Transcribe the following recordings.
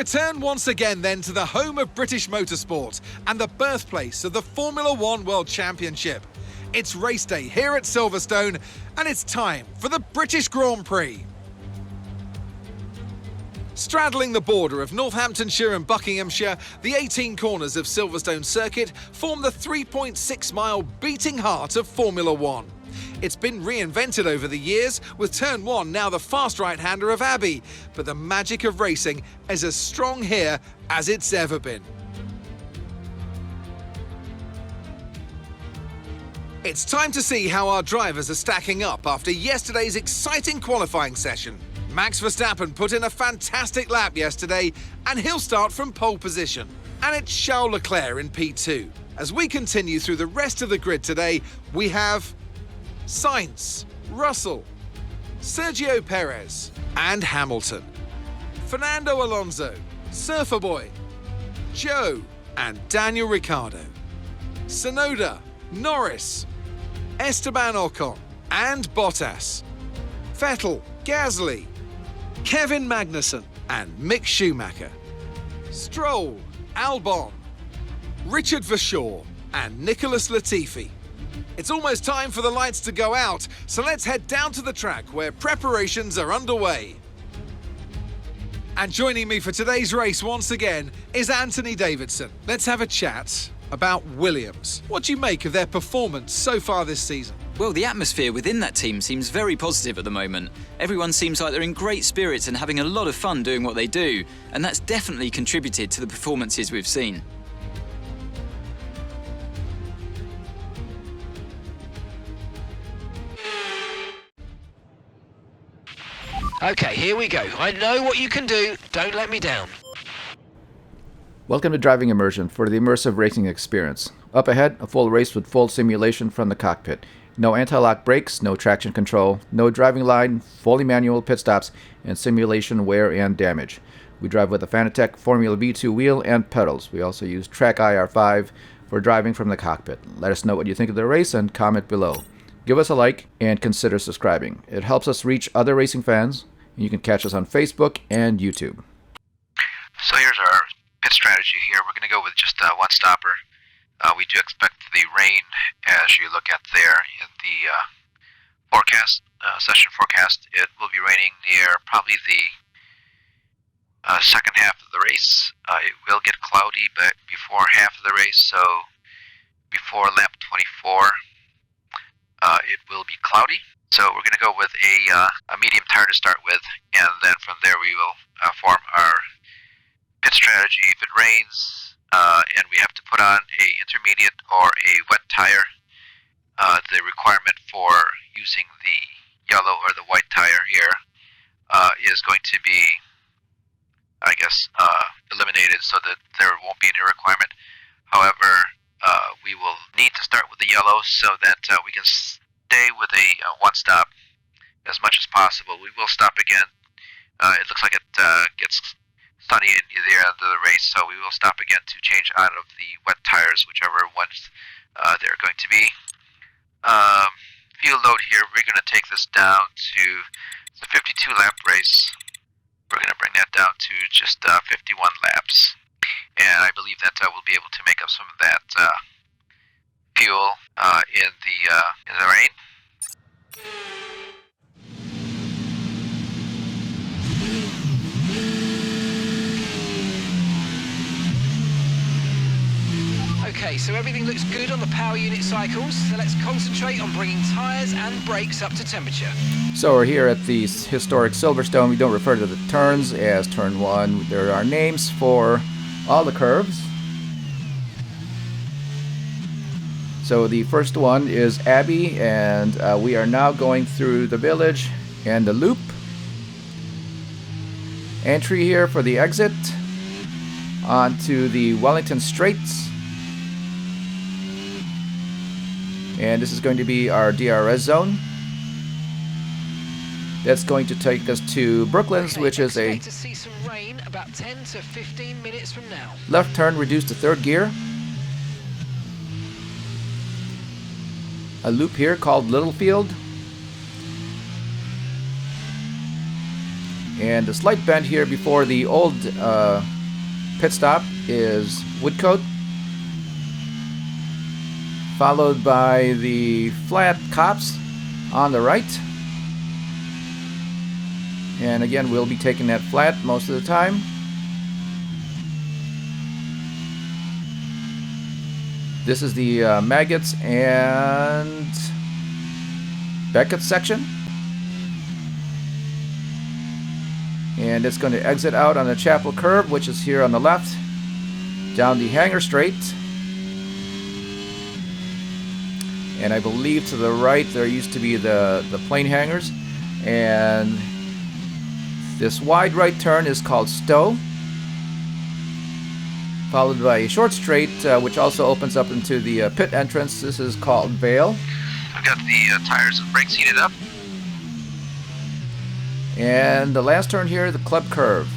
return once again then to the home of British motorsport and the birthplace of the Formula One World Championship. It's race day here at Silverstone and it's time for the British Grand Prix. Straddling the border of Northamptonshire and Buckinghamshire, the 18 corners of Silverstone Circuit form the 3.6-mile beating heart of Formula One. It's been reinvented over the years, with Turn 1 now the fast right-hander of Abbey, but the magic of racing is as strong here as it's ever been. It's time to see how our drivers are stacking up after yesterday's exciting qualifying session. Max Verstappen put in a fantastic lap yesterday, and he'll start from pole position. And it's Charles Leclerc in P2. As we continue through the rest of the grid today, we have Sainz, Russell, Sergio Perez and Hamilton, Fernando Alonso, Surfer Boy, Joe and Daniel Ricciardo, Tsunoda, Norris, Esteban Ocon and Bottas, Vettel, Gasly, Kevin Magnussen and Mick Schumacher, Stroll, Albon, Richard Verschoor and Nicholas Latifi. It's almost time for the lights to go out, so let's head down to the track where preparations are underway. And joining me for today's race once again is Anthony Davidson. Let's have a chat about Williams. What do you make of their performance so far this season? Well, the atmosphere within that team seems very positive at the moment. Everyone seems like they're in great spirits and having a lot of fun doing what they do, and that's definitely contributed to the performances we've seen. Okay, here we go. I know what you can do. Don't let me down. Welcome to Driving Immersion for the immersive racing experience. Up ahead, a full race with full simulation from the cockpit. No anti-lock brakes, no traction control, no driving line, fully manual pit stops, and simulation wear and damage. We drive with a Fanatec Formula V2 wheel and pedals. We also use Track IR5 for driving from the cockpit. Let us know what you think of the race and comment below. Give us a like and consider subscribing. It helps us reach other racing fans. You can catch us on Facebook and YouTube. So here's our pit strategy here. We're going to go with just one stopper. We do expect the rain, as you look at there in the forecast, session forecast. It will be raining near probably the second half of the race. It will get cloudy, but before half of the race, so before lap 24, it will be cloudy. So we're going to go with a medium tire to start with, and then from there we will form our pit strategy. If it rains and we have to put on a intermediate or a wet tire, the requirement for using the yellow or the white tire here is going to be, I guess, eliminated so that there won't be any requirement. However, we will need to start with the yellow so that we can stay with a one-stop as much as possible. We will stop again. It looks like it gets sunny in the end of the race, so we will stop again to change out of the wet tires, whichever ones they're going to be. Fuel load here, we're going to take this down to the 52-lap race. We're going to bring that down to just 51 laps. And I believe that we'll be able to make up some of that fuel in the rain. Okay, so everything looks good on the power unit cycles, so let's concentrate on bringing tyres and brakes up to temperature. So we're here at the historic Silverstone. We don't refer to the turns as Turn 1. There are names for all the curves. So the first one is Abbey, and we are now going through the village and the loop. Entry here for the exit onto the Wellington Straits. And this is going to be our DRS zone. That's going to take us to Brooklands, which is a to see some rain about 10 to 15 minutes from now. Left turn reduced to third gear. A loop here called Littlefield. And a slight bend here before the old pit stop is Woodcote, followed by the flat Cops on the right. And again, we'll be taking that flat most of the time. This is the Maggots and Beckett section. And it's going to exit out on the Chapel curve, which is here on the left, down the Hanger Straight. And I believe to the right there used to be the plane hangars. And this wide right turn is called Stowe, followed by a short straight, which also opens up into the pit entrance. This is called Vale. I've got the tires and brakes heated up. And the last turn here, the Club curve.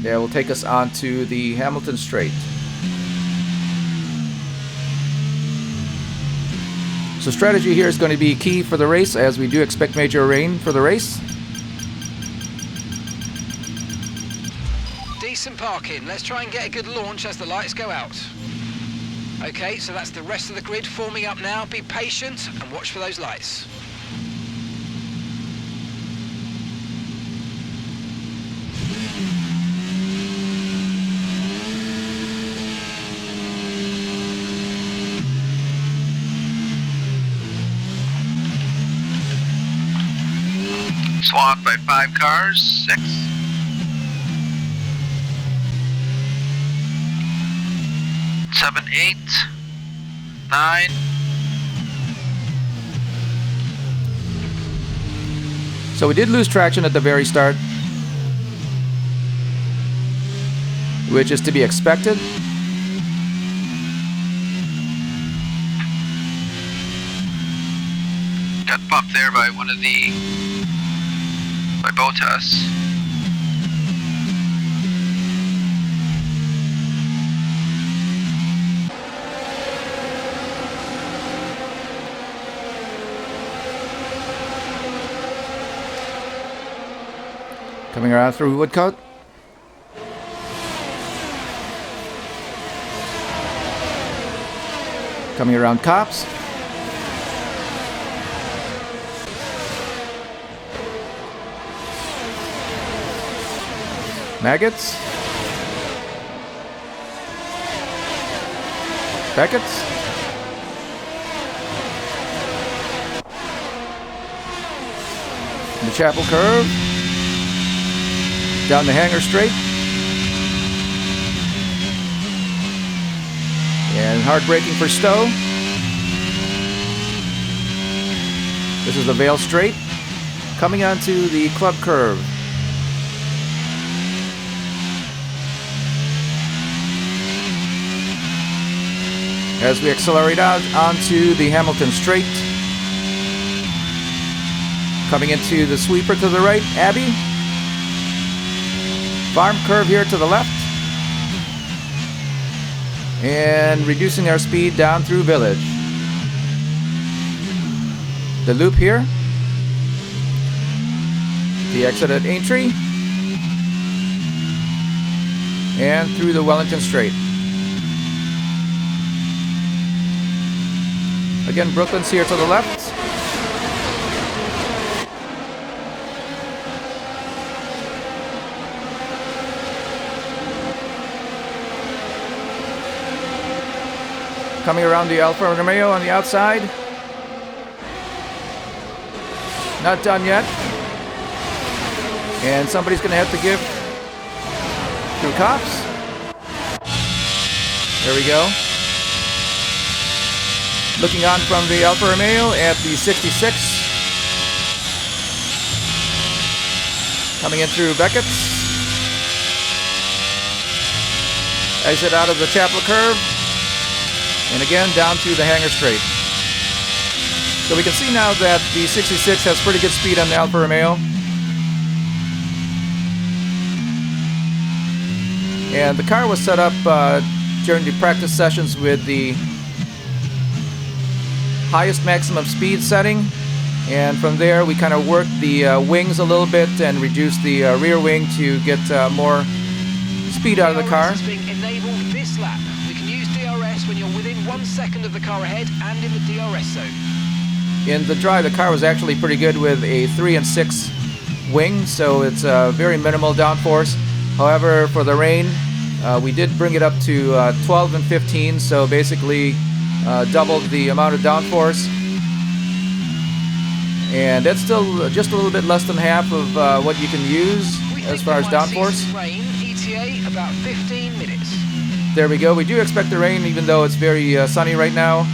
That will take us onto the Hamilton Straight. So strategy here is going to be key for the race, as we do expect major rain for the race. Decent parking. Let's try and get a good launch as the lights go out. Okay, so that's the rest of the grid forming up now. Be patient and watch for those lights. Swamped by 5 cars, 6. 7, 8, 9. So we did lose traction at the very start, which is to be expected. Got bumped there by one of by Botas. Coming around through Woodcote. Coming around Cops. Maggots. Beckett's. The Chapel curve. Down the Hanger Straight. And hard braking for Stowe. This is the Vale Straight. Coming onto the Club curve. As we accelerate out onto the Hamilton Straight. Coming into the sweeper to the right, Abbey. Farm curve here to the left. And reducing our speed down through Village. The loop here. The exit at Aintree. And through the Wellington Straight. Again, Brooklyn's here to the left. Coming around the Alfa Romeo on the outside. Not done yet. And somebody's going to have to give through Cops. There we go. Looking on from the Alfa Romeo at the 66. Coming in through Beckett's. Exit out of the Chapel curve. And again, down through the Hanger Straight. So we can see now that the 66 has pretty good speed on the Alfa Romeo. And the car was set up during the practice sessions with the highest maximum speed setting. And from there, we kind of worked the wings a little bit and reduced the rear wing to get more speed out of the car. DRS is being enabled this lap. We can use DRS when you're within 1 second of the car ahead and in the DRS zone. In the drive, the car was actually pretty good with a 3 and 6 wing, so it's very minimal downforce. However, for the rain, we did bring it up to 12 and 15, so basically doubled the amount of downforce. And that's still just a little bit less than half of what you can use as far as downforce. Rain, ETA about 15 minutes. There we go. We do expect the rain, even though it's very sunny right now.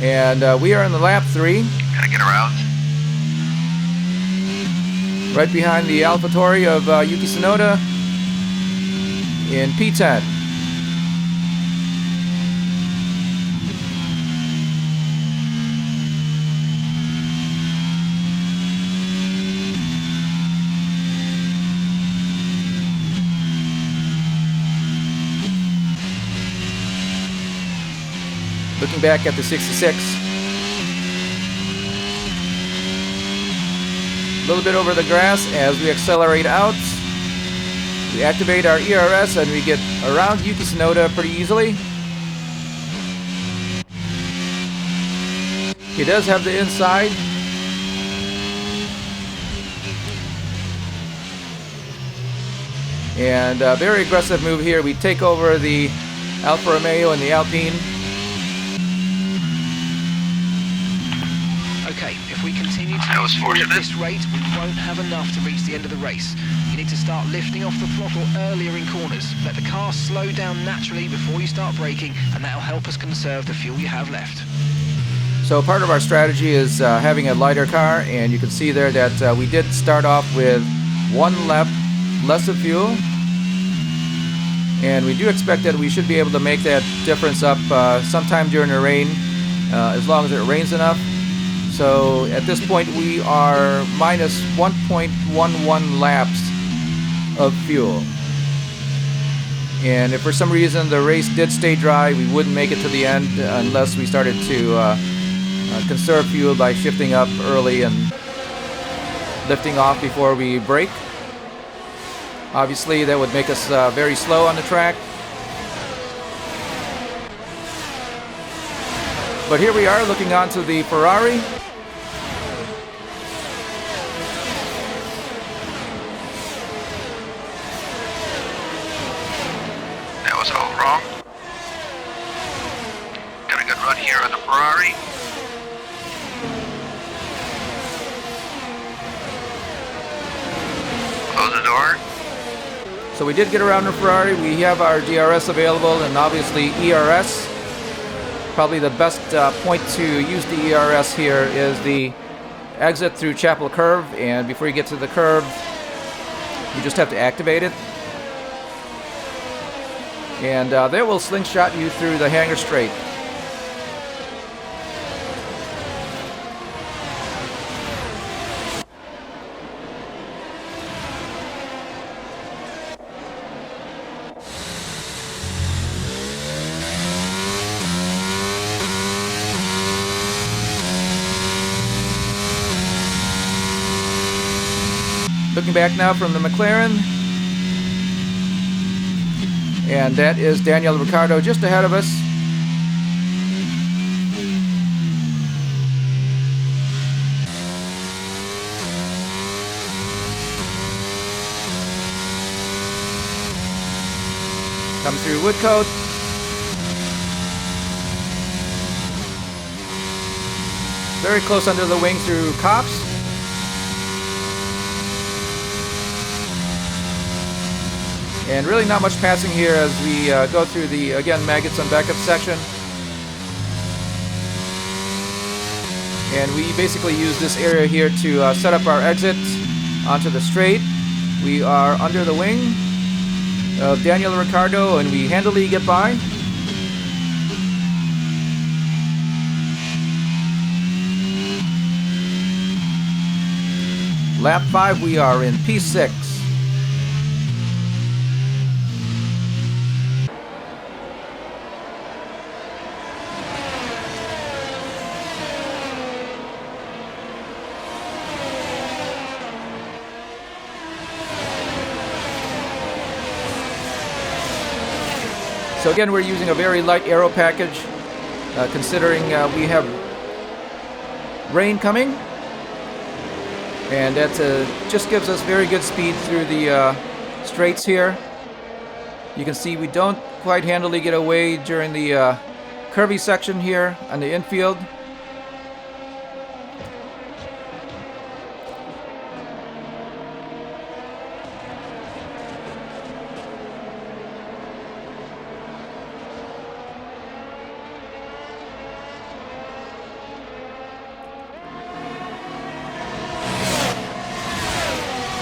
And we are in the lap 3. Gotta get around. Right behind the AlphaTauri of Yuki Tsunoda in P10. Looking back at the 66. A little bit over the grass as we accelerate out. We activate our ERS and we get around Yuki Tsunoda pretty easily. He does have the inside. And a very aggressive move here. We take over the Alfa Romeo and the Alpine. Okay, if we continue to use fuel at this rate, we won't have enough to reach the end of the race. You need to start lifting off the throttle earlier in corners. Let the car slow down naturally before you start braking, and that'll help us conserve the fuel you have left. So part of our strategy is having a lighter car, and you can see there that we did start off with 1 lap less of fuel. And we do expect that we should be able to make that difference up sometime during the rain, as long as it rains enough. So at this point we are minus 1.11 laps of fuel. And if for some reason the race did stay dry, we wouldn't make it to the end unless we started to conserve fuel by shifting up early and lifting off before we brake. Obviously that would make us very slow on the track. But here we are looking onto the Ferrari. That was all wrong. Got a good run here on the Ferrari. Close the door. So we did get around the Ferrari. We have our DRS available and obviously ERS. Probably the best point to use the ERS here is the exit through Chapel Curve, and before you get to the curve, you just have to activate it. And that will slingshot you through the hangar straight. Looking back now from the McLaren, and that is Daniel Ricciardo just ahead of us. Come through Woodcote. Very close under the wing through Copse. And really not much passing here as we go through the, again, maggots and backup section. And we basically use this area here to set up our exit onto the straight. We are under the wing of Daniel Ricciardo and we handily get by. Lap 5, we are in P6. So again, we're using a very light aero package, considering we have rain coming, and that just gives us very good speed through the straights here. You can see we don't quite handily get away during the curvy section here on the infield.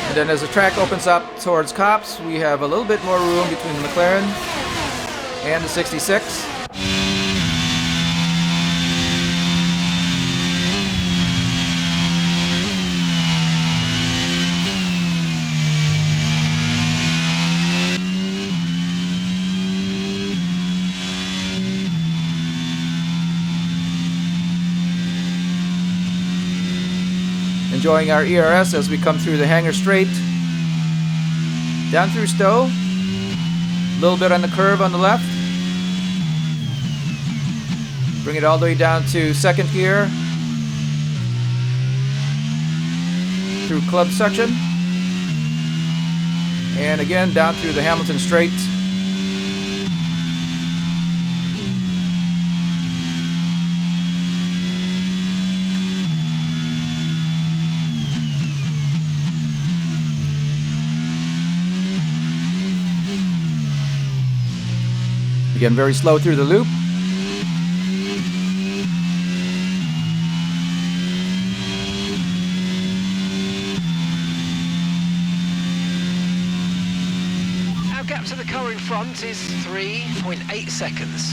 And then as the track opens up towards Cops, we have a little bit more room between the McLaren and the 66. Enjoying our ERS as we come through the hangar straight, down through Stowe, a little bit on the curve on the left, bring it all the way down to second gear, through club section, and again down through the Hamilton straight. Again, very slow through the loop. Our gap to the car in front is 3.8 seconds.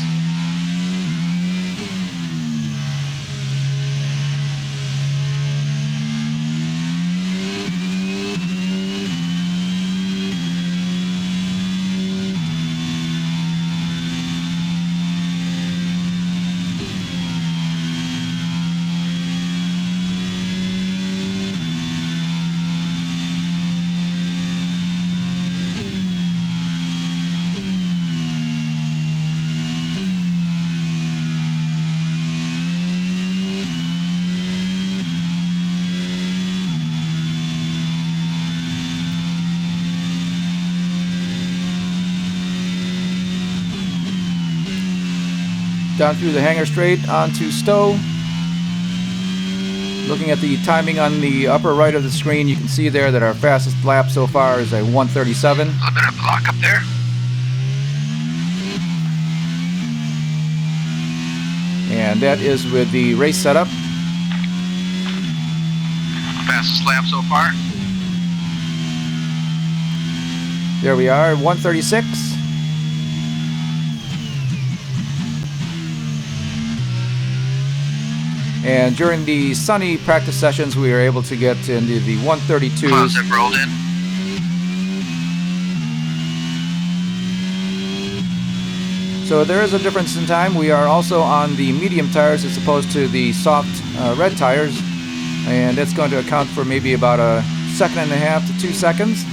Down through the hangar straight onto Stowe. Looking at the timing on the upper right of the screen, you can see there that our fastest lap so far is a 1:37. A little bit of block up there. And that is with the race setup. Fastest lap so far. There we are, 1:36. And during the sunny practice sessions, we were able to get into the 1:32s. Clouds have rolled in. So there is a difference in time. We are also on the medium tires as opposed to the soft red tires. And that's going to account for maybe about a 1.5 to 2 seconds.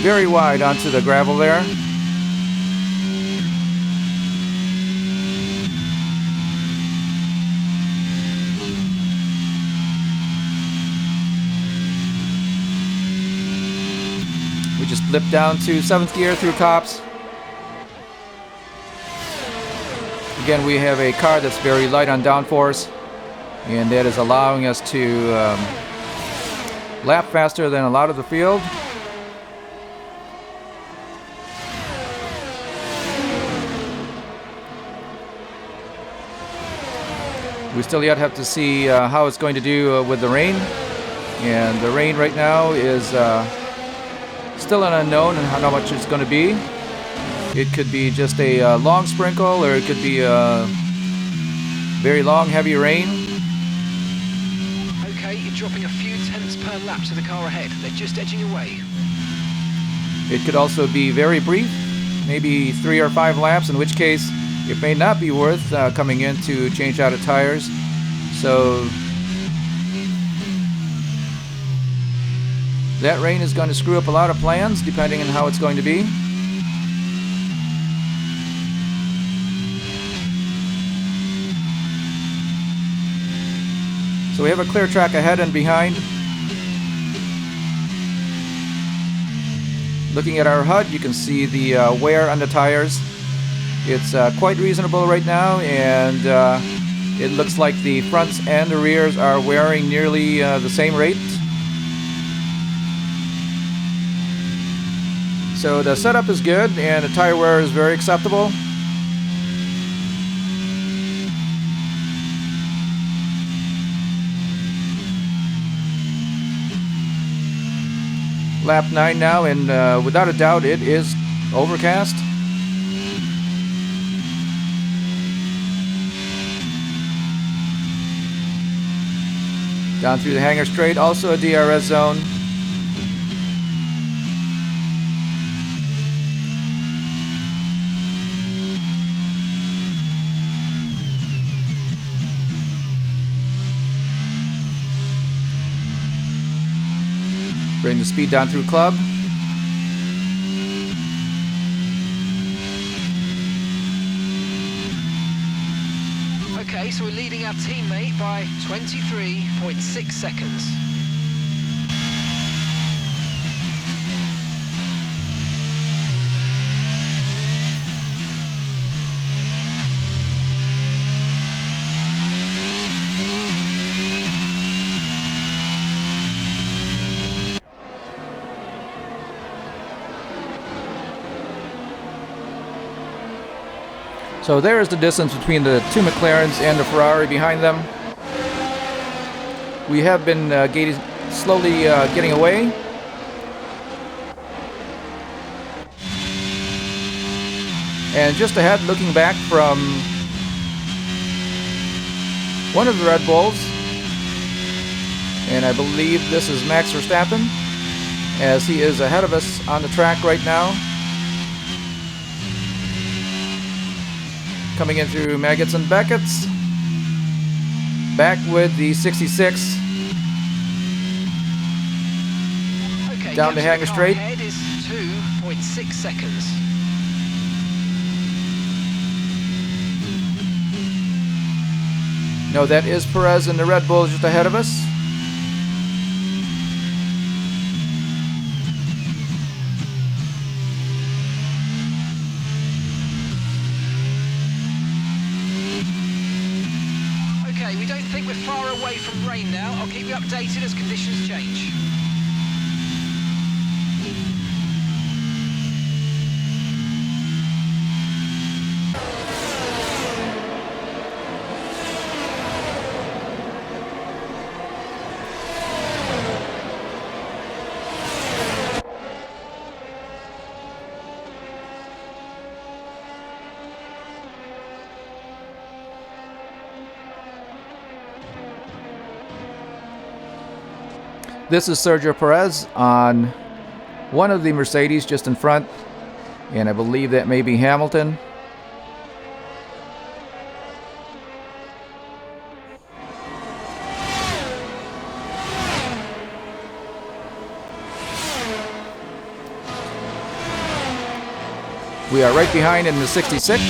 Very wide onto the gravel there. We just blipped down to 7th gear through Cops. Again, we have a car that's very light on downforce, and that is allowing us to lap faster than a lot of the field. We still yet have to see how it's going to do with the rain, and the rain right now is still an unknown and how much it's going to be. It could be just a long sprinkle, or it could be a very long, heavy rain. Okay, you're dropping a few tenths per lap to the car ahead. They're just edging away. It could also be very brief, maybe 3 or 5 laps, in which case it may not be worth coming in to change out of tires. So That rain is going to screw up a lot of plans depending on how it's going to be. So we have a clear track ahead and behind. Looking at our HUD, you can see the wear on the tires. It's quite reasonable right now, and it looks like the fronts and the rears are wearing nearly the same rate. So the setup is good, and the tire wear is very acceptable. Lap 9 now, and without a doubt it is overcast. Down through the hangar straight, also a DRS zone. Bring the speed down through club. Okay, so we're leading our teammate by 23.6 seconds. So there is the distance between the two McLarens and the Ferrari behind them. We have been slowly getting away. And just ahead, looking back from one of the Red Bulls, and I believe this is Max Verstappen, as he is ahead of us on the track right now. Coming in through Maggots and Beckett's. Back with the 66. Okay, down the hangar straight. Head is 2.6 seconds. No, that is Perez and the Red Bull just ahead of us. Okay, we don't think we're far away from rain now. I'll keep you updated as conditions change. This is Sergio Perez on one of the Mercedes just in front, and I believe that may be Hamilton. We are right behind in the 66.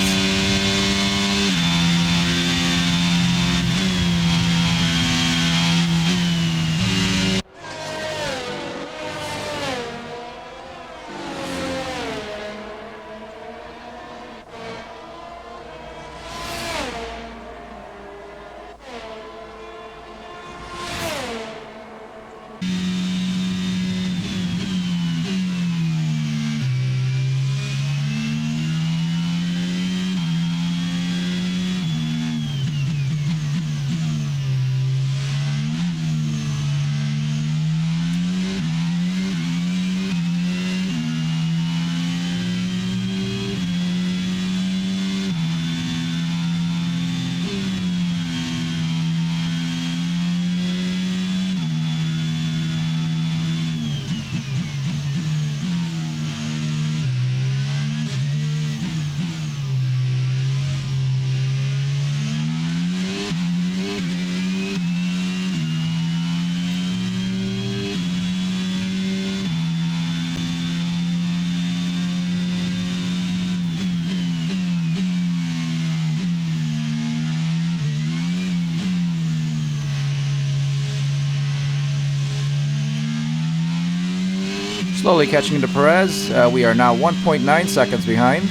Slowly catching to Perez. We are now 1.9 seconds behind.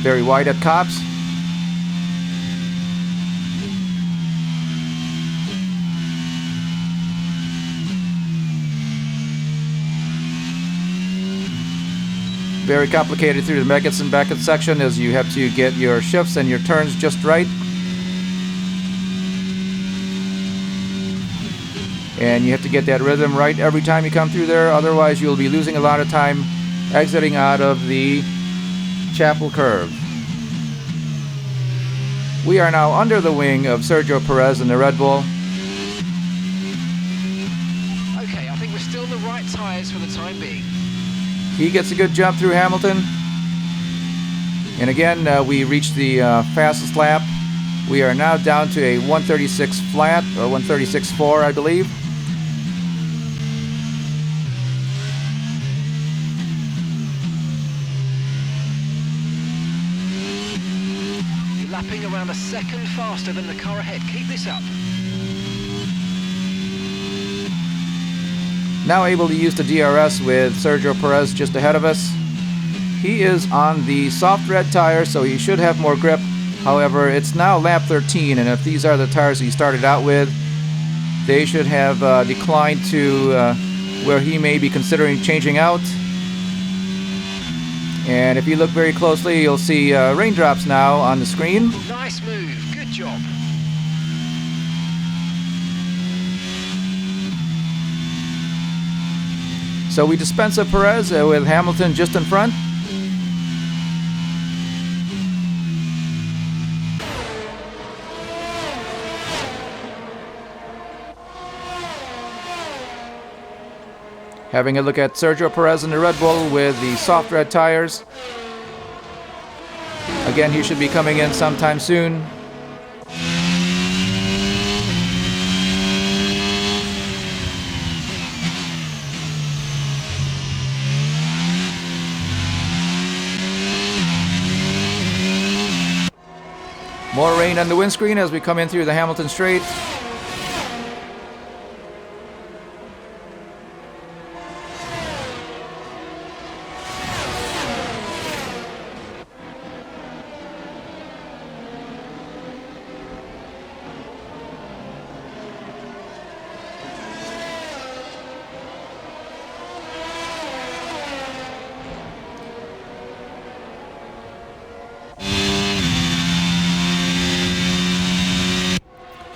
Very wide at Copse. Very complicated through the Meggets and Beckett section as you have to get your shifts and your turns just right. And you have to get that rhythm right every time you come through there, otherwise you'll be losing a lot of time exiting out of the Chapel curve. We are now under the wing of Sergio Perez in the Red Bull. Okay, I think we're still in the right tyres for the time being. He gets a good jump through Hamilton. And again, we reached the fastest lap. We are now down to a 136 flat, or 136.4, I believe. You're lapping around a second faster than the car ahead. Keep this up. Now able to use the DRS with Sergio Perez just ahead of us. He is on the soft red tire, so he should have more grip. However, it's now lap 13, and if these are the tires he started out with, they should have declined to where he may be considering changing out. And if you look very closely, you'll see raindrops now on the screen. Nice move. Good job. So we dispense of Perez with Hamilton just in front. Having a look at Sergio Perez in the Red Bull with the soft red tires. Again, he should be coming in sometime soon. More rain on the windscreen as we come in through the Hamilton Straight.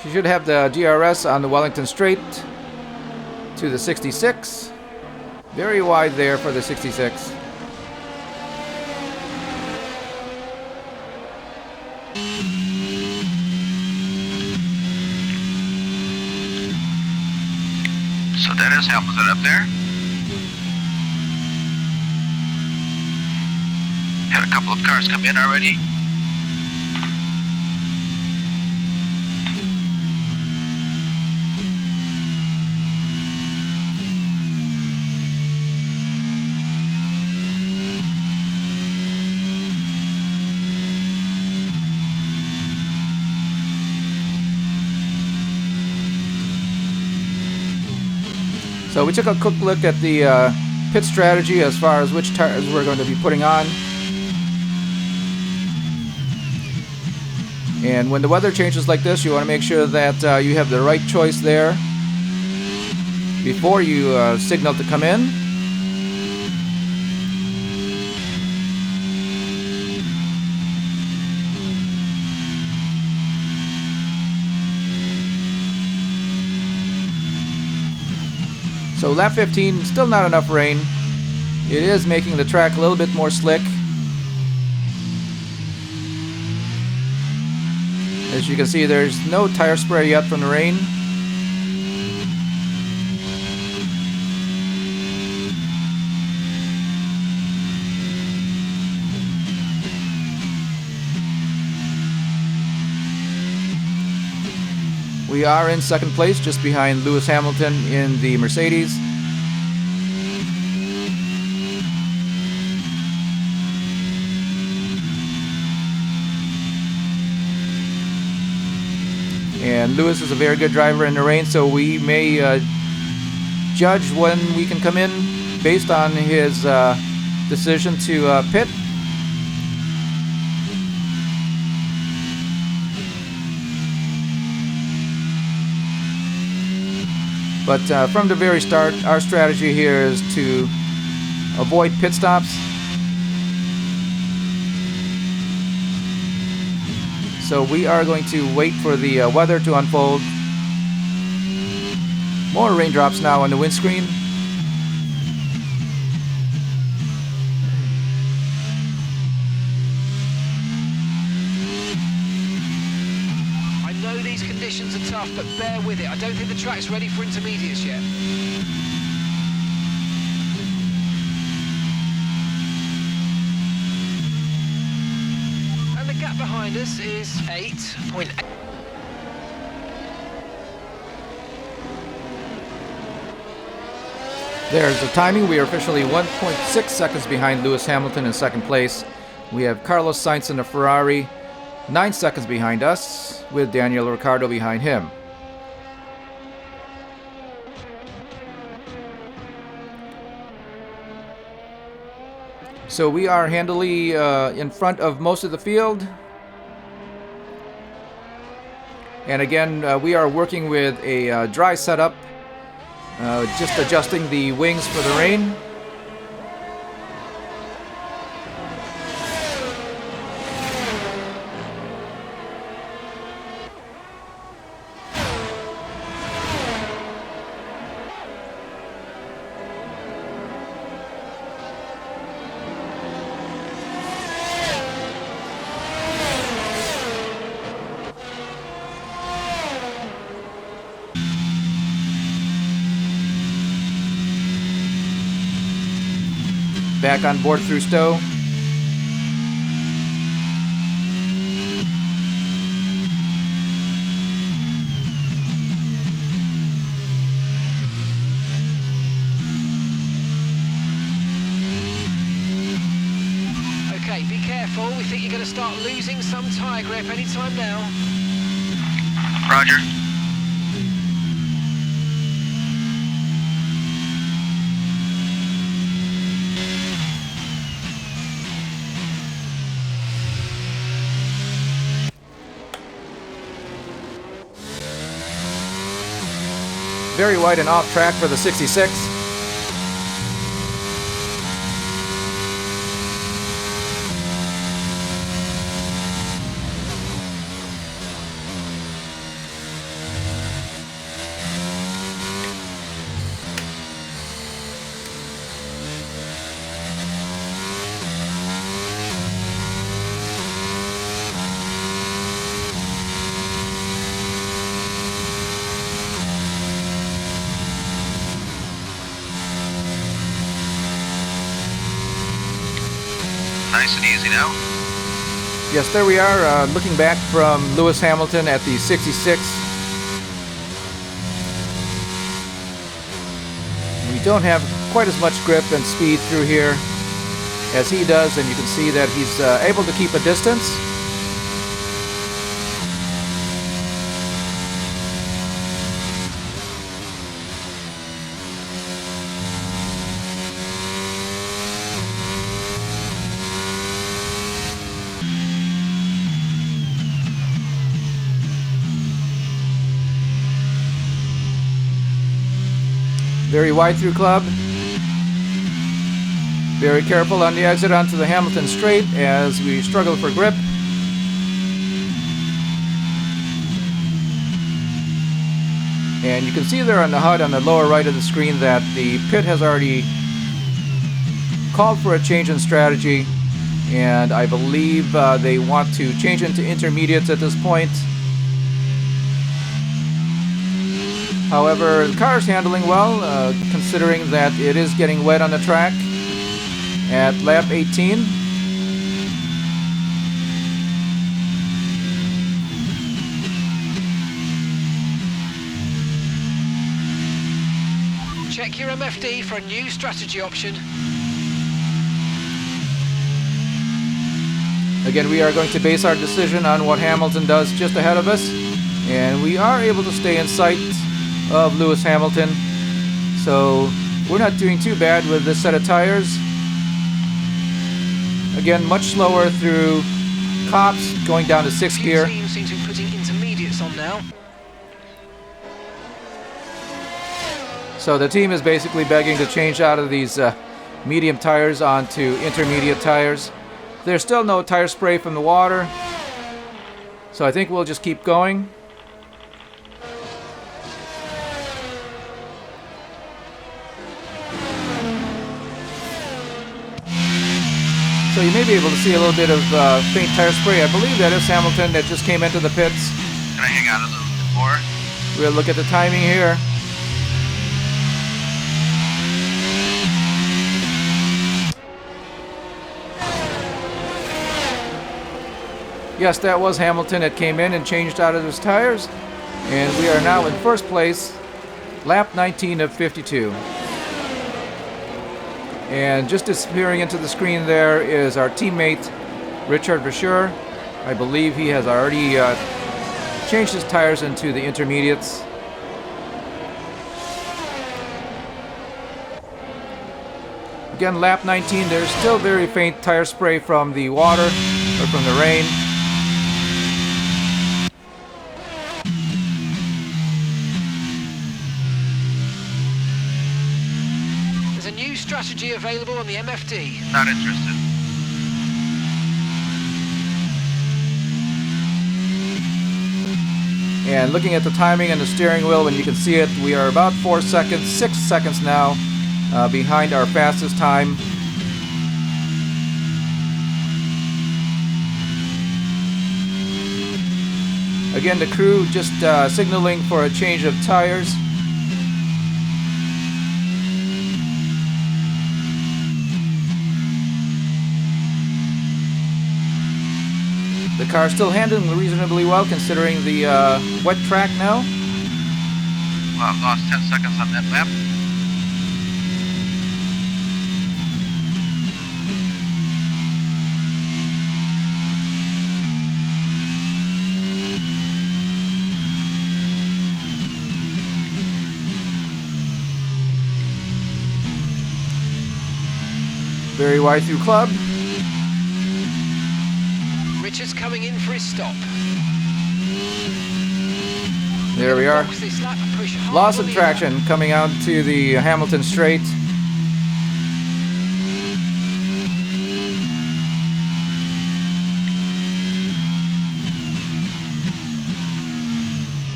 She should have the DRS on the Wellington Straight to the 66. Very wide there for the 66. So that is Hamilton up there. Had a couple of cars come in already. So we took a quick look at the pit strategy as far as which tires we're going to be putting on. And when the weather changes like this, you want to make sure that you have the right choice there before you signal to come in. So lap 15, still not enough rain. It is making the track a little bit more slick. As you can see, there's no tire spray yet from the rain. We are in second place, just behind Lewis Hamilton in the Mercedes. And Lewis is a very good driver in the rain, so we may judge when we can come in based on his decision to pit. But from the very start, our strategy here is to avoid pit stops. So we are going to wait for the weather to unfold. More raindrops now on the windscreen. I know these conditions are tough, but bear with it. I don't think the track's ready for intermediates yet. And the gap behind us is 8.8. There's the timing. We are officially 1.6 seconds behind Lewis Hamilton in second place. We have Carlos Sainz in a Ferrari, 9 seconds behind us, with Daniel Ricciardo behind him. So we are handily in front of most of the field. And again, we are working with a dry setup. Just adjusting the wings for the rain. Back on board through Stowe. Okay, be careful. We think you're going to start losing some tyre grip anytime now. Roger. Very wide and off track for the 66. Nice and easy now. Yes, there we are, looking back from Lewis Hamilton at the 66. We don't have quite as much grip and speed through here as he does, and you can see that he's able to keep a distance. Very wide through club. Very careful on the exit onto the Hamilton straight as we struggle for grip. And you can see there on the HUD on the lower right of the screen that the pit has already called for a change in strategy, and I believe they want to change into intermediates at this point. However, the car is handling well, considering that it is getting wet on the track at lap 18. Check your MFD for a new strategy option. Again, we are going to base our decision on what Hamilton does just ahead of us. And we are able to stay in sight of Lewis Hamilton. So we're not doing too bad with this set of tires. Again, much slower through Cops, going down to 6th gear. Teams seem to be putting intermediates on now. So the team is basically begging to change out of these medium tires onto intermediate tires. There's still no tire spray from the water, so I think we'll just keep going. So you may be able to see a little bit of faint tire spray. I believe that is Hamilton that just came into the pits. Can I hang out a little bit more? We'll look at the timing here. Yes, that was Hamilton that came in and changed out of his tires. And we are now in first place, lap 19 of 52. And just disappearing into the screen there is our teammate, Richard Verschure. I believe he has already changed his tires into the intermediates. Again, lap 19, there's still very faint tire spray from the water or from the rain. There's a new strategy available on the MFD. Not interested. And looking at the timing and the steering wheel, when you can see it, we are about 4 seconds, 6 seconds now behind our fastest time. Again, the crew just signaling for a change of tires. The car still handling reasonably well considering the wet track now. Well, I've lost 10 seconds on that lap. Very wide through club. Richard's coming in for his stop. There we are. Box this lap, push hard Loss on of the traction coming out to the Hamilton straight.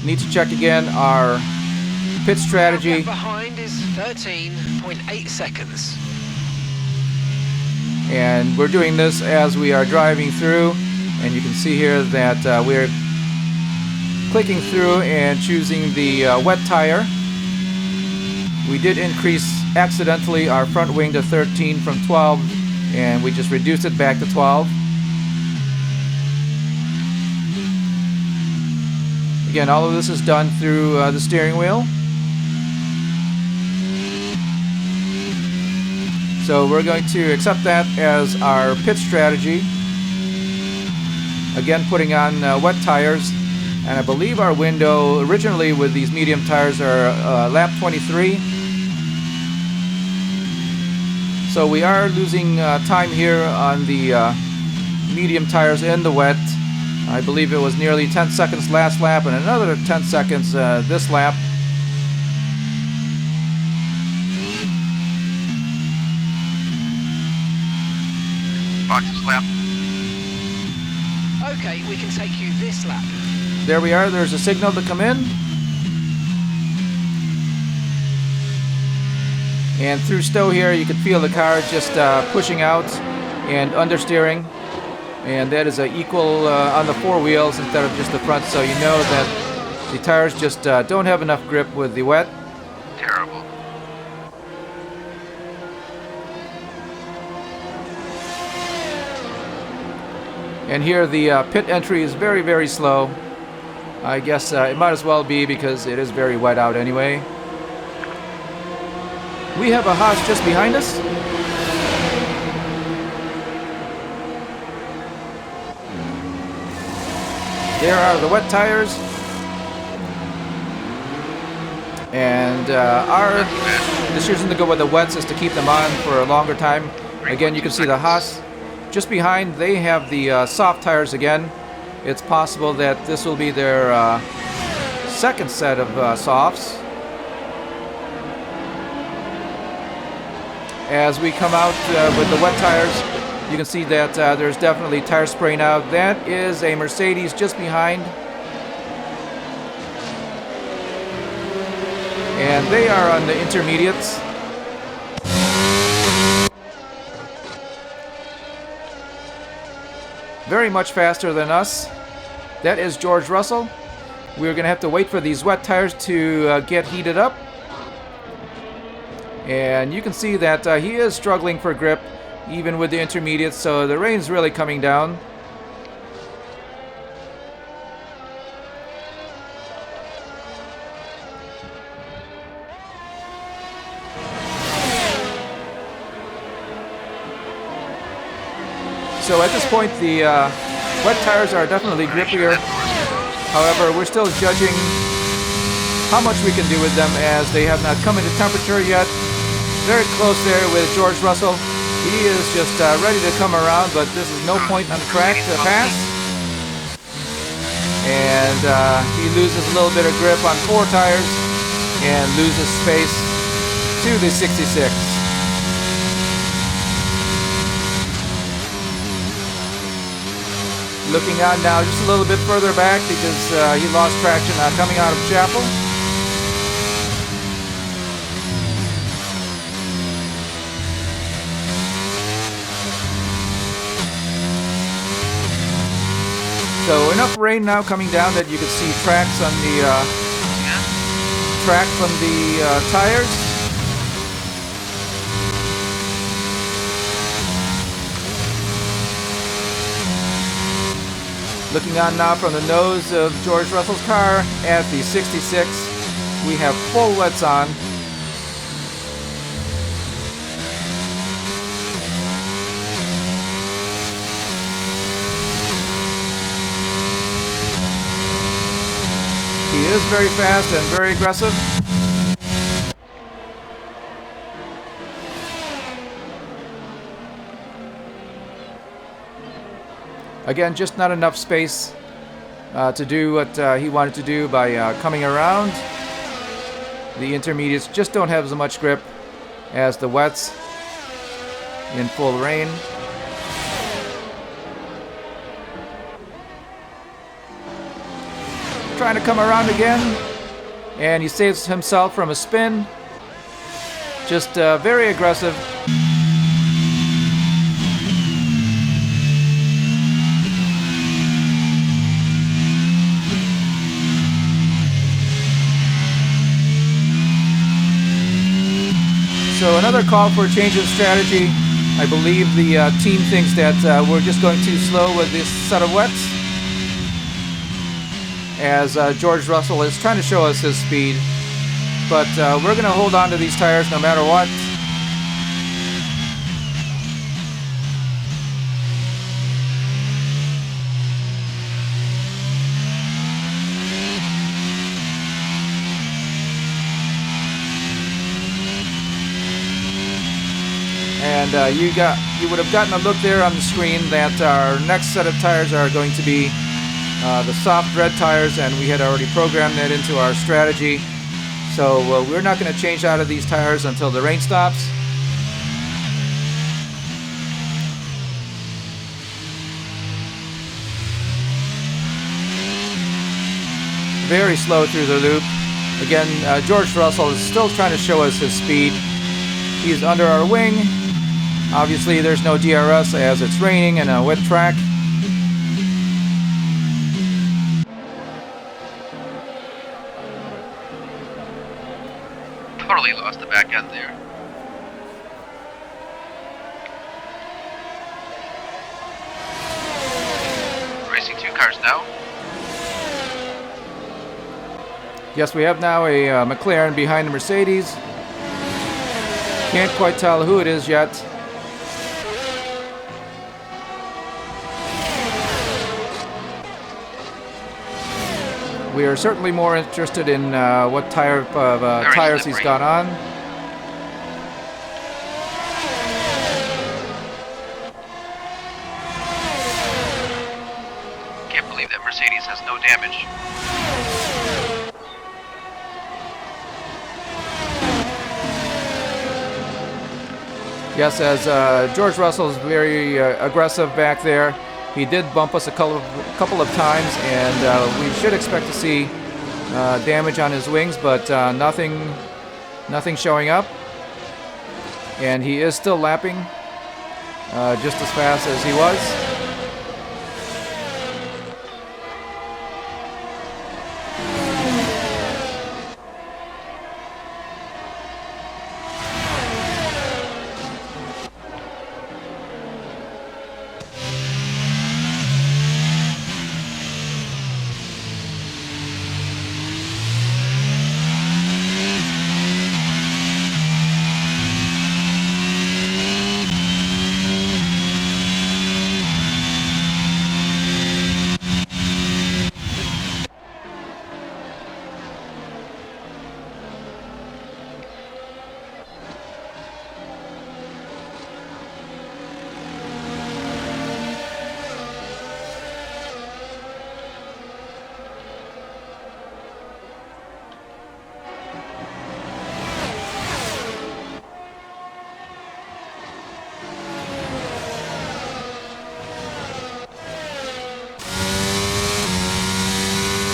Need to check again our pit strategy. Lap behind is 13.8 seconds. And we're doing this as we are driving through, and you can see here that we're clicking through and choosing the wet tire. We did increase accidentally our front wing to 13 from 12, and we just reduced it back to 12. Again, all of this is done through the steering wheel. So we're going to accept that as our pit strategy. Again, putting on wet tires. And I believe our window originally with these medium tires are lap 23. So we are losing time here on the medium tires in the wet. I believe it was nearly 10 seconds last lap and another 10 seconds this lap. Boxes lap. Okay, we can take you this lap. There we are, there's a signal to come in. And through stow here, you can feel the car just pushing out and understeering. And that is equal on the four wheels instead of just the front, so you know that the tires just don't have enough grip with the wet. Terrible. And here the pit entry is very, very slow. I guess it might as well be because it is very wet out anyway. We have a Haas just behind us. There are the wet tires. And our decision to go with the wets is to keep them on for a longer time. Again, you can see the Haas just behind. They have the soft tires again. It's possible that this will be their second set of softs. As we come out with the wet tires, you can see that there's definitely tire spray now. That is a Mercedes just behind. And they are on the intermediates. Very much faster than us. That is George Russell. We're going to have to wait for these wet tires to get heated up. And you can see that he is struggling for grip, even with the intermediates, so the rain's really coming down. So at this point, the wet tires are definitely grippier. However, we're still judging how much we can do with them as they have not come into temperature yet. Very close there with George Russell. He is just ready to come around, but this is no point on the track to pass. And he loses a little bit of grip on 4 tires and loses space to the 66. Looking on now just a little bit further back because he lost traction coming out of Chapel. So enough rain now coming down that you can see tracks on the track from the tires. Looking on now from the nose of George Russell's car at the 66, we have full wets on. He is very fast and very aggressive. Again, just not enough space to do what he wanted to do by coming around. The intermediates just don't have as much grip as the wets in full rain. Trying to come around again, and he saves himself from a spin. Just very aggressive. So another call for a change of strategy. I believe the team thinks that we're just going too slow with this set of wets, as George Russell is trying to show us his speed. But we're going to hold on to these tires no matter what. And you would have gotten a look there on the screen that our next set of tires are going to be the soft red tires, and we had already programmed that into our strategy. So we're not going to change out of these tires until the rain stops. Very slow through the loop. Again, George Russell is still trying to show us his speed. He's under our wing. Obviously, there's no DRS as it's raining and a wet track. Totally lost the back end there. Racing 2 cars now. Yes, we have now a McLaren behind the Mercedes. Can't quite tell who it is yet. We are certainly more interested in what type of tires he's got on. Can't believe that Mercedes has no damage. Yes, as George Russell is very aggressive back there. He did bump us a couple of times, and we should expect to see damage on his wings, but nothing showing up. And he is still lapping just as fast as he was.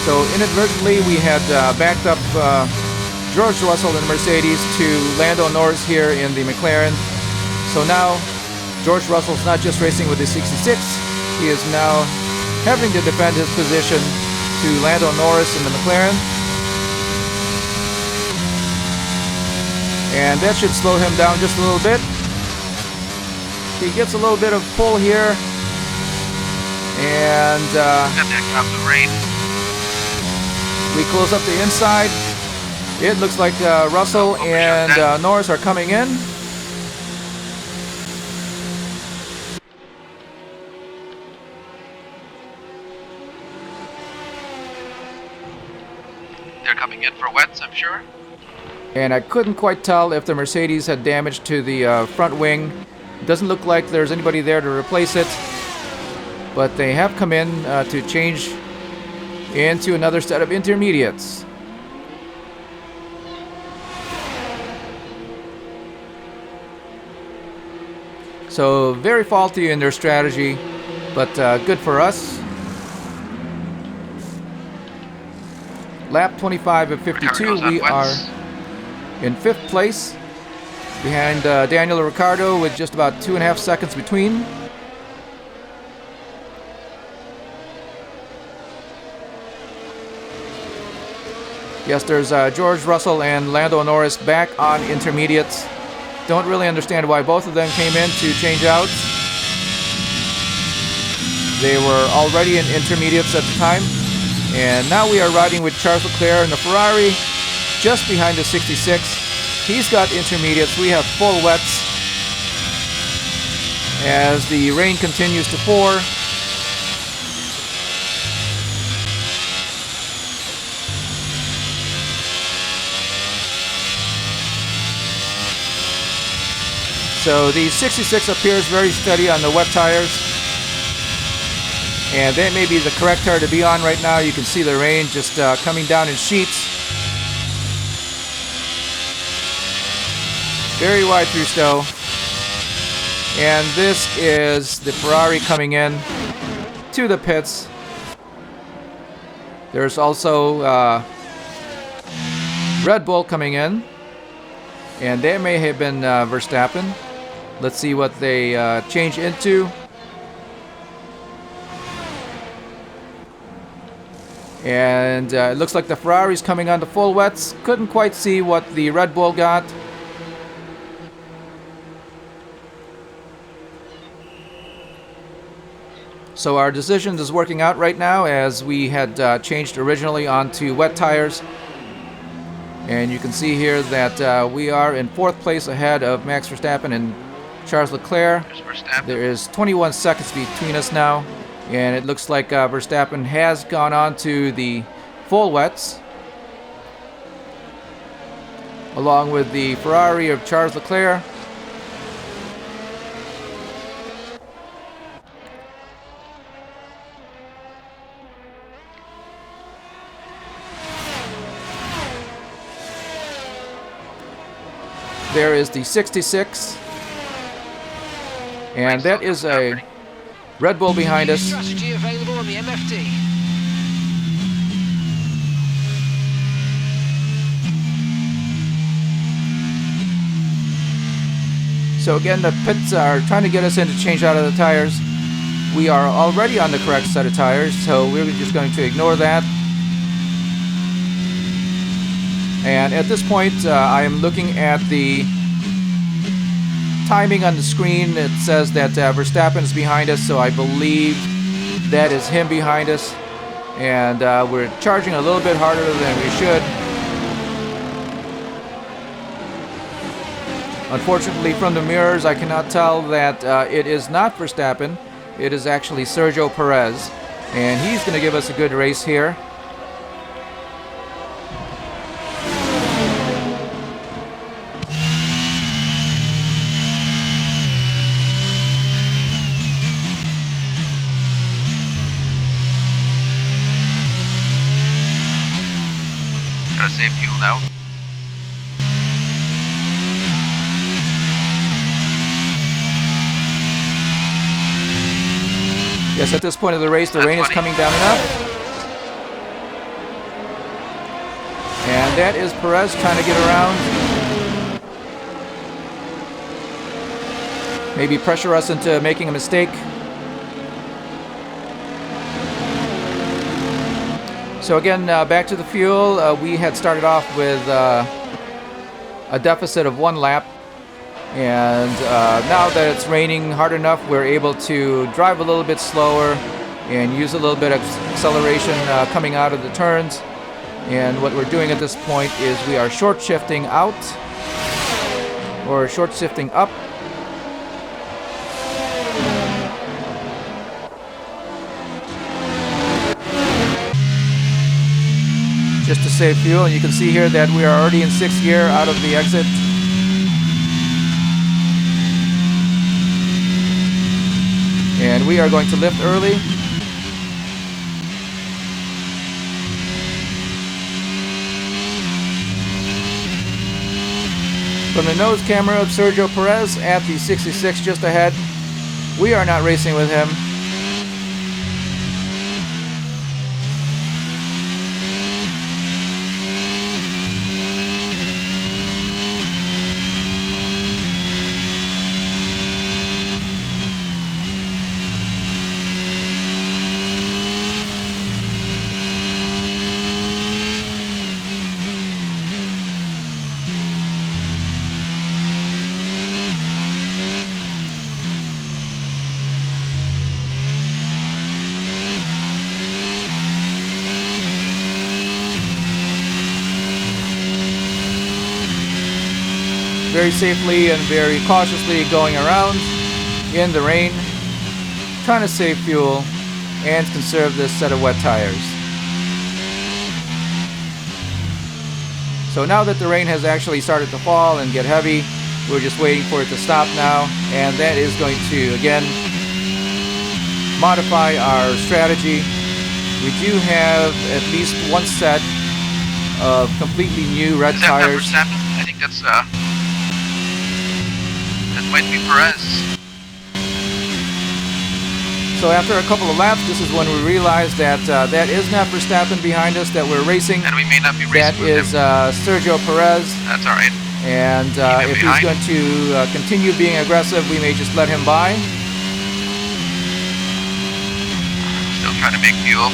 So inadvertently, we had backed up George Russell in Mercedes to Lando Norris here in the McLaren. So now George Russell's not just racing with the 66, he is now having to defend his position to Lando Norris in the McLaren. And that should slow him down just a little bit. He gets a little bit of pull here. And Got that cloud of rain. we close up the inside. It looks like Russell and Norris are coming in. They're coming in for wets, I'm sure. And I couldn't quite tell if the Mercedes had damage to the front wing. It doesn't look like there's anybody there to replace it. But they have come in to change into another set of intermediates. So very faulty in their strategy, but good for us. Lap 25 of 52, we are in 5th place, behind Daniel Ricciardo with just about 2.5 seconds between. Yes, there's George Russell and Lando Norris back on intermediates. Don't really understand why both of them came in to change out. They were already in intermediates at the time. And now we are riding with Charles Leclerc in the Ferrari, just behind the 66. He's got intermediates. We have full wets as the rain continues to pour. So the 66 appears very steady on the wet tires. And that may be the correct tire to be on right now. You can see the rain just coming down in sheets. Very wide through snow. And this is the Ferrari coming in to the pits. There's also Red Bull coming in. And that may have been Verstappen. Let's see what they change into. And it looks like the Ferrari's coming on to full wets. Couldn't quite see what the Red Bull got. So our decision is working out right now, as we had changed originally onto wet tires. And you can see here that we are in 4th place ahead of Max Verstappen and Charles Leclerc. There is 21 seconds between us now. And it looks like Verstappen has gone on to the full wets, along with the Ferrari of Charles Leclerc. There is the 66, and that is a Red Bull behind us. Strategy available on the MFD. So again, the pits are trying to get us in to change out of the tires. We are already on the correct set of tires, so we're just going to ignore that. And at this point, I am looking at the timing on the screen. It says that Verstappen is behind us, so I believe that is him behind us. And we're charging a little bit harder than we should. Unfortunately, from the mirrors, I cannot tell that it is not Verstappen. It is actually Sergio Perez, and he's going to give us a good race here. Gotta save fuel now. Yes, at this point of the race, the rain is coming down enough. And that is Perez trying to get around. Maybe pressure us into making a mistake. So again, back to the fuel. We had started off with a deficit of 1 lap. And now that it's raining hard enough, we're able to drive a little bit slower and use a little bit of acceleration coming out of the turns. And what we're doing at this point is we are short shifting out or short shifting up. Just to save fuel. And you can see here that we are already in 6th gear out of the exit. And we are going to lift early. From the nose camera of Sergio Perez at the 66 just ahead. We are not racing with him. Very safely and very cautiously going around in the rain, trying to save fuel and conserve this set of wet tires. So now that the rain has actually started to fall and get heavy, we're just waiting for it to stop now, and that is going to again modify our strategy. We do have at least 1 set of completely new red tires. I think that's that might be Perez. So after a couple of laps, this is when we realized that that is not Verstappen behind us that we're racing. And we may not be racing that is Sergio Perez. That's alright. And if he's going to continue being aggressive, we may just let him by. Still trying to make fuel.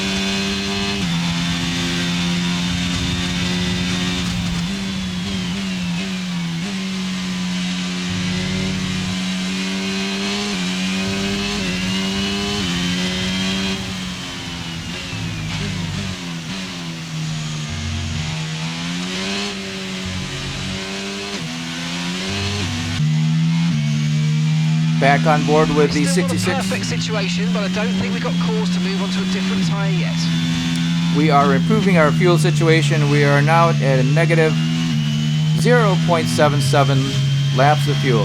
Back on board with the Still 66. Not a perfect situation, but I don't think we've got cause to move on to a different tyre yet. We are improving our fuel situation. We are now at a negative 0.77 laps of fuel.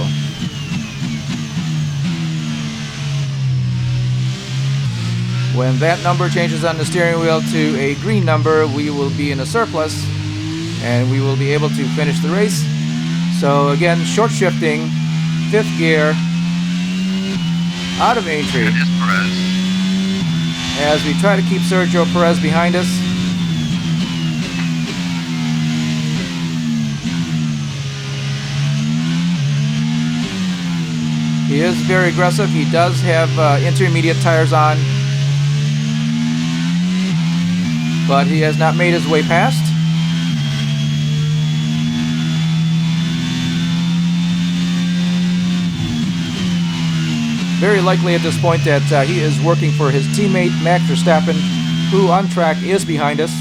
When that number changes on the steering wheel to a green number, we will be in a surplus and we will be able to finish the race. So again, short shifting, 5th gear, out of entry. It is Perez. As we try to keep Sergio Perez behind us. He is very aggressive. He does have intermediate tires on, but he has not made his way past. Very likely at this point that he is working for his teammate Max Verstappen, who on track is behind us,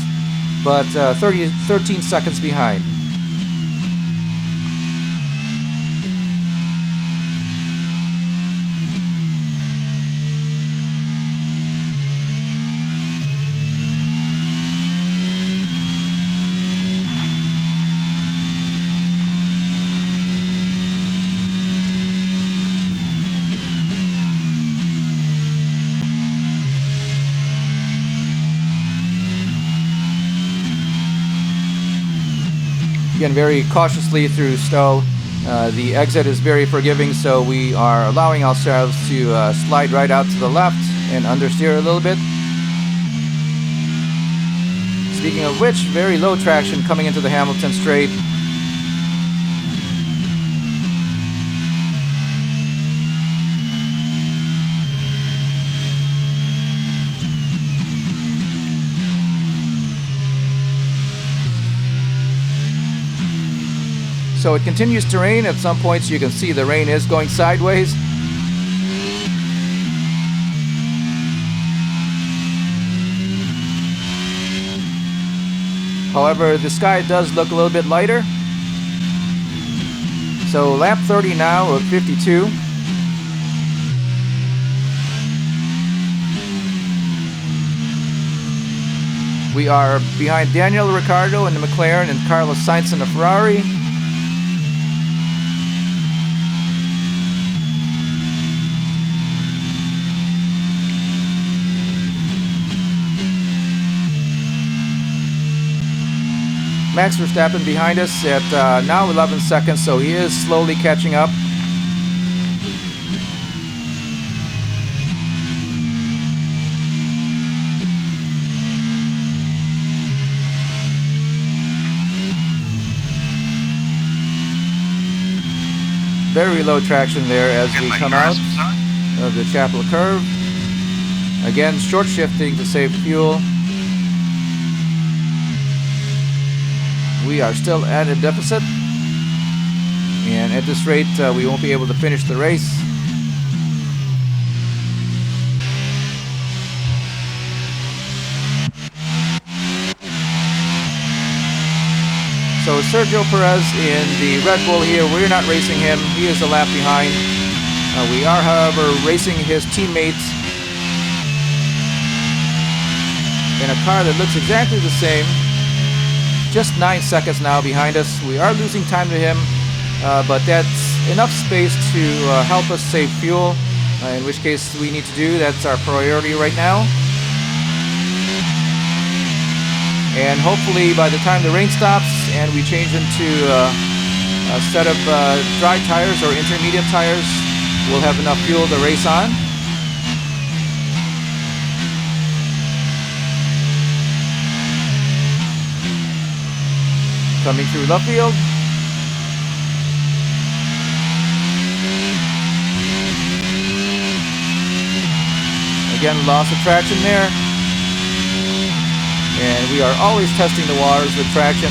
but 13 seconds behind. Again, very cautiously through Stowe. The exit is very forgiving, so we are allowing ourselves to slide right out to the left and understeer a little bit. Speaking of which, very low traction coming into the Hamilton straight. So it continues to rain. At some points you can see the rain is going sideways. However, the sky does look a little bit lighter. So lap 30 now of 52. We are behind Daniel Ricciardo in the McLaren and Carlos Sainz in the Ferrari. Max Verstappen behind us at now 11 seconds, so he is slowly catching up. Very low traction there as we come out of the Chapel curve. Again, short shifting to save fuel. We are still at a deficit, and at this rate we won't be able to finish the race. So Sergio Perez in the Red Bull here, we're not racing him, he is a lap behind. We are, however, racing his teammates in a car that looks exactly the same. Just 9 seconds now behind us. We are losing time to him, but that's enough space to help us save fuel, in which case we need to do. That's our priority right now. And hopefully by the time the rain stops and we change into a set of dry tires or intermediate tires, we'll have enough fuel to race on. Coming through left field. Again, loss of traction there. And we are always testing the waters with traction.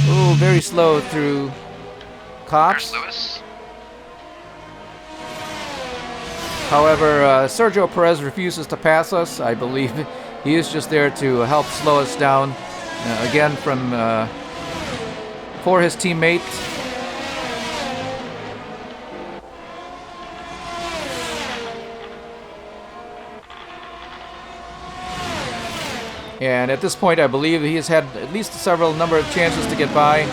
Oh, very slow through Cops. However, Sergio Perez refuses to pass us. I believe he is just there to help slow us down. Again, for his teammate. And at this point, I believe he has had at least several number of chances to get by.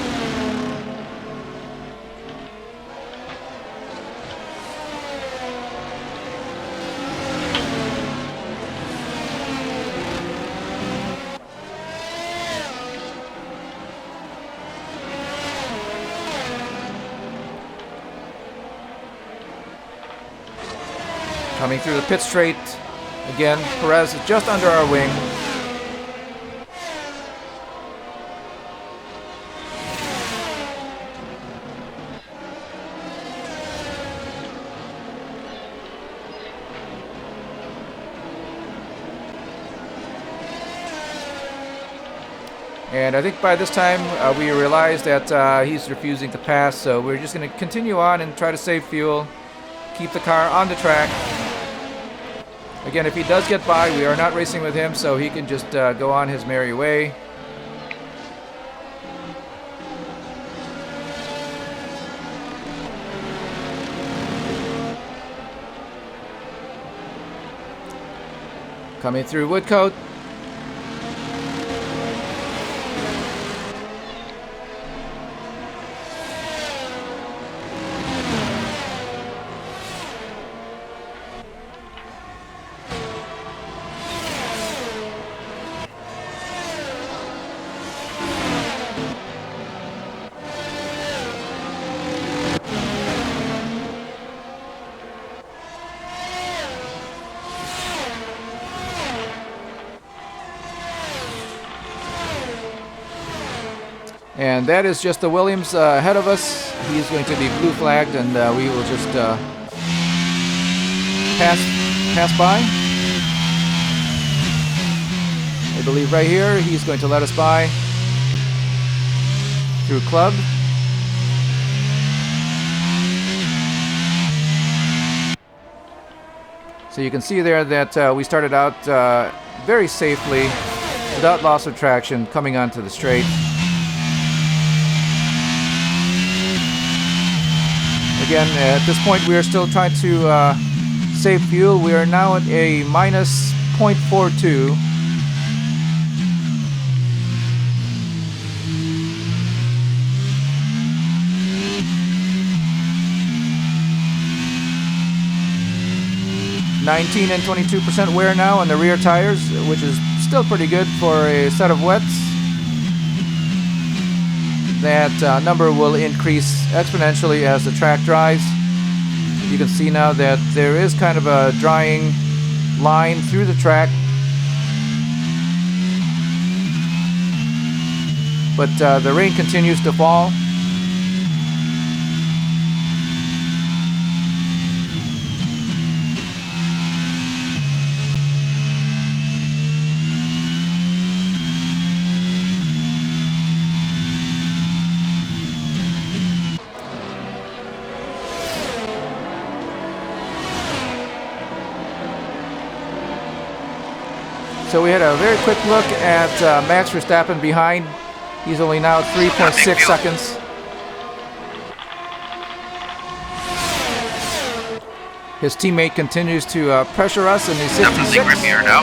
Coming through the pit straight. Again, Perez is just under our wing. And I think by this time we realized that he's refusing to pass, so we're just going to continue on and try to save fuel, keep the car on the track. Again, if he does get by, we are not racing with him, so he can just go on his merry way. Coming through Woodcote. And that is just the Williams ahead of us. He's going to be blue flagged, and we will just pass by. I believe right here he's going to let us by through club. So you can see there that we started out very safely without loss of traction coming onto the straight. Again, at this point we are still trying to save fuel. We are now at a minus 0.42. (19 and 22% wear now on the rear tires, which is still pretty good for a set of wets. That number will increase exponentially as the track dries. You can see now that there is kind of a drying line through the track. But the rain continues to fall. So we had a very quick look at Max Verstappen behind. He's only now 3.6 seconds. His teammate continues to pressure us in the 66. Definitely grippier now.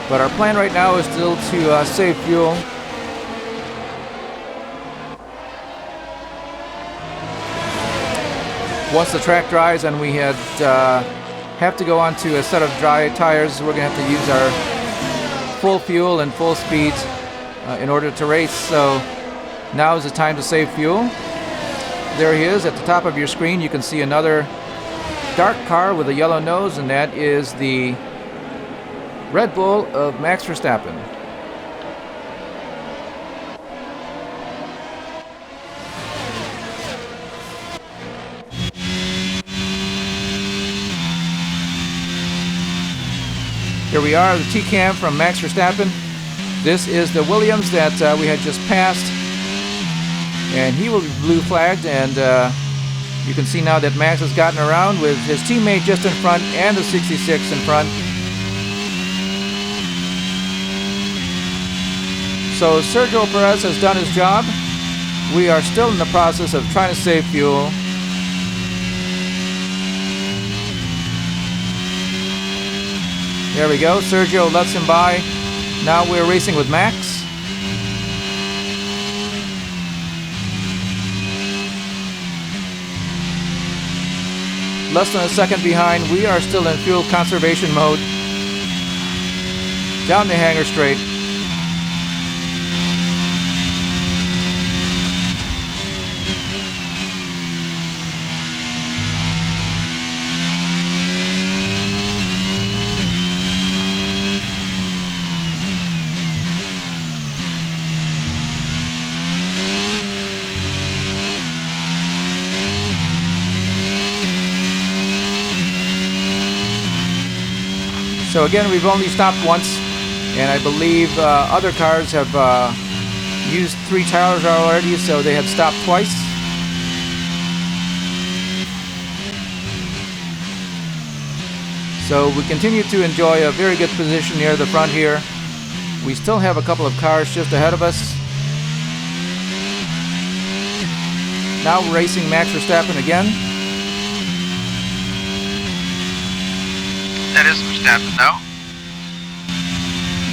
But our plan right now is still to save fuel. Once the track dries and we have to go onto a set of dry tires, we're going to have to use our full fuel and full speed in order to race. So now is the time to save fuel. There he is at the top of your screen. You can see another dark car with a yellow nose, and that is the Red Bull of Max Verstappen. Here we are, the T-Cam from Max Verstappen. This is the Williams that we had just passed. And he will be blue flagged, and you can see now that Max has gotten around with his teammate just in front and the 66 in front. So Sergio Perez has done his job. We are still in the process of trying to save fuel. There we go. Sergio lets him by. Now we're racing with Max. Less than a second behind. We are still in fuel conservation mode. Down the hangar straight. So again, we've only stopped once, and I believe other cars have used 3 tires already, so they have stopped twice. So we continue to enjoy a very good position near the front here. We still have a couple of cars just ahead of us. Now we're racing Max Verstappen again. That is Verstappen now.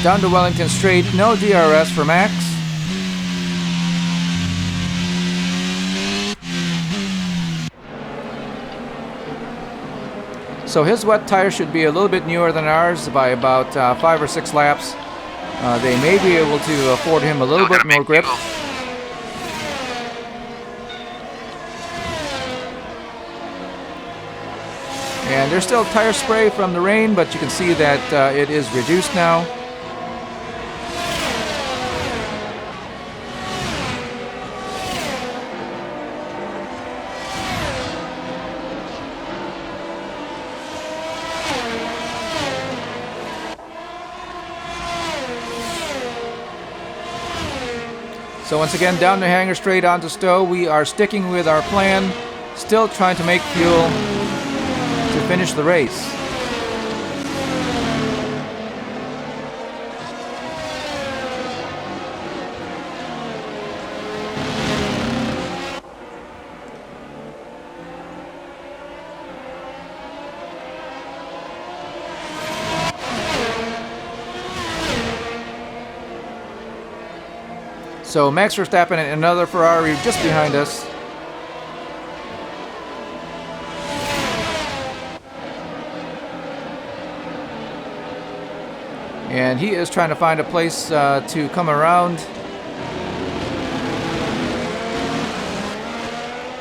Down to Wellington Straight, no DRS for Max. So his wet tire should be a little bit newer than ours by about 5 or 6 laps. They may be able to afford him a little bit more grip. Fuel. And there's still tire spray from the rain, but you can see that it is reduced now. So once again, down the hangar straight onto Stowe. We are sticking with our plan, still trying to make fuel to finish the race. So Max Verstappen and another Ferrari just behind us. And he is trying to find a place to come around.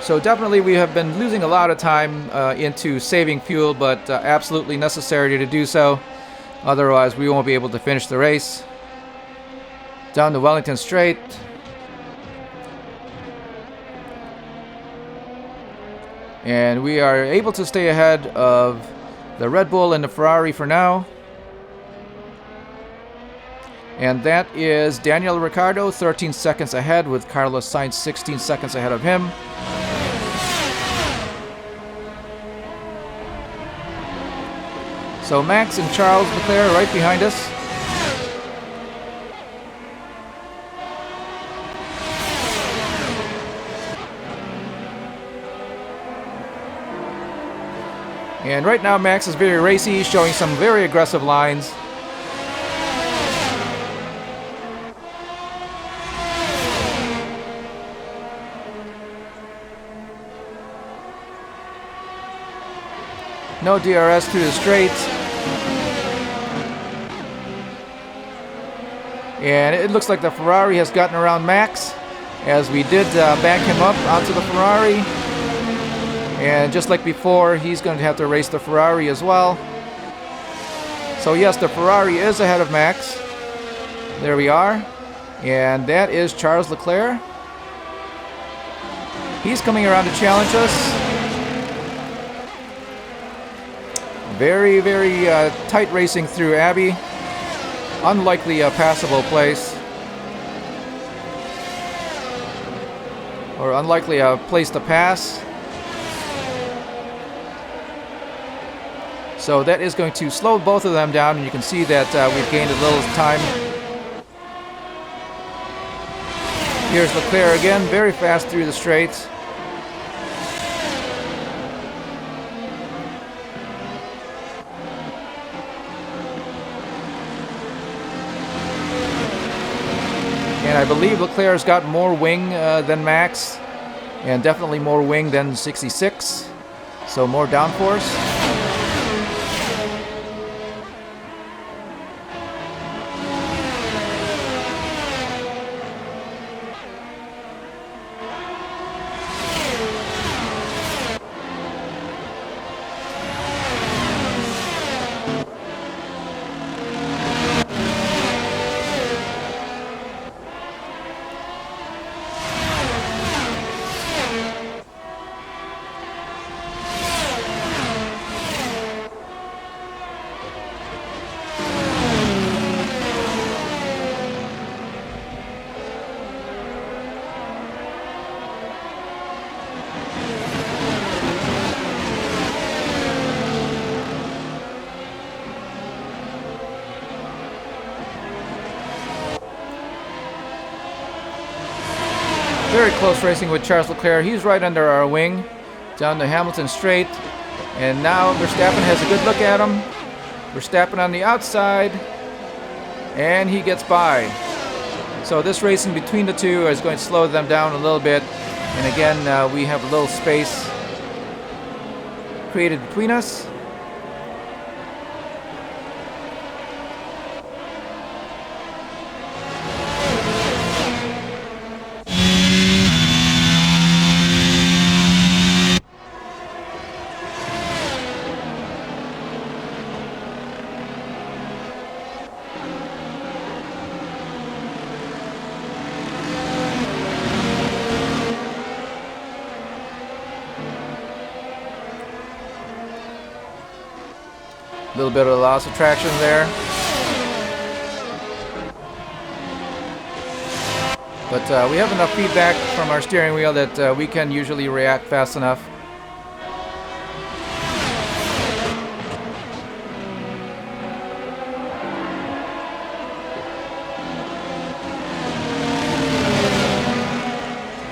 So definitely we have been losing a lot of time into saving fuel, but absolutely necessary to do so. Otherwise we won't be able to finish the race. Down the Wellington Straight. And we are able to stay ahead of the Red Bull and the Ferrari for now. And that is Daniel Ricciardo 13 seconds ahead, with Carlos Sainz 16 seconds ahead of him. So Max and Charles Leclerc right behind us. And right now Max is very racy, showing some very aggressive lines. No DRS through the straight. And it looks like the Ferrari has gotten around Max, as we did back him up onto the Ferrari. And just like before, he's going to have to race the Ferrari as well. So yes, the Ferrari is ahead of Max. There we are. And that is Charles Leclerc. He's coming around to challenge us. Very, very tight racing through Abbey. Unlikely a passable place. Or unlikely a place to pass. So that is going to slow both of them down, and you can see that we've gained a little time. Here's Leclerc again, very fast through the straights. And I believe Leclerc's got more wing than Max, and definitely more wing than 66, so more downforce. Very close racing with Charles Leclerc. He's right under our wing, down the Hamilton straight. And now Verstappen has a good look at him. Verstappen on the outside, and he gets by. So this racing between the two is going to slow them down a little bit. And again, we have a little space created between us. A little bit of loss of traction there. But we have enough feedback from our steering wheel that we can usually react fast enough.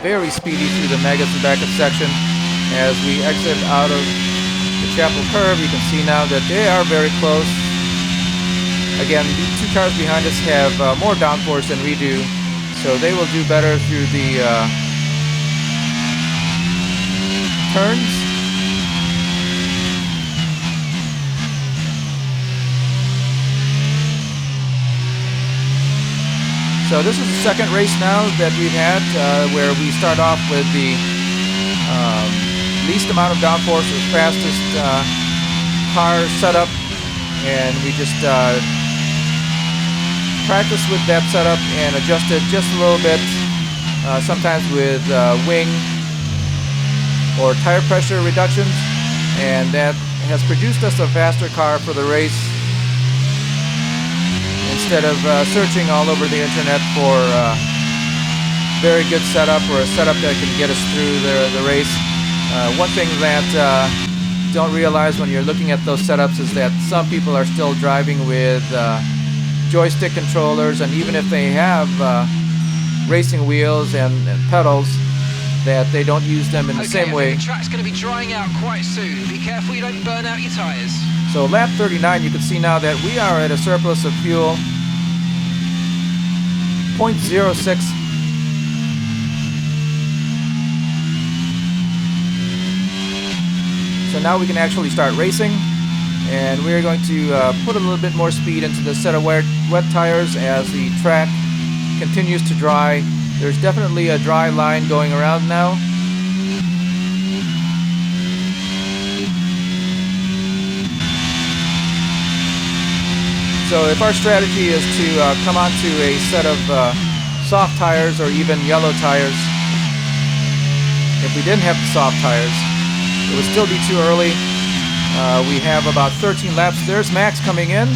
Very speedy through the Megas and backup section. As we exit out of the Chapel Curve, you can see now that they are very close. Again, the two cars behind us have more downforce than we do, so they will do better through the turns. So this is the second race now that we've had where we start off with the least amount of downforce, the fastest car setup, and we just practice with that setup and adjust it just a little bit, sometimes with wing or tire pressure reductions, and that has produced us a faster car for the race instead of searching all over the internet for very good setup or a setup that can get us through the race. One thing that don't realize when you're looking at those setups is that some people are still driving with joystick controllers, and even if they have racing wheels and pedals, that they don't use them in the same way. The track's going to be drying out quite soon. Be careful you don't burn out your tires. So lap 39, you can see now that we are at a surplus of fuel, 0.06. So now we can actually start racing, and we're going to put a little bit more speed into the set of wet tires as the track continues to dry. There's definitely a dry line going around now. So if our strategy is to come onto a set of soft tires or even yellow tires, if we didn't have the soft tires, it would still be too early. We have about 13 laps. There's Max coming in.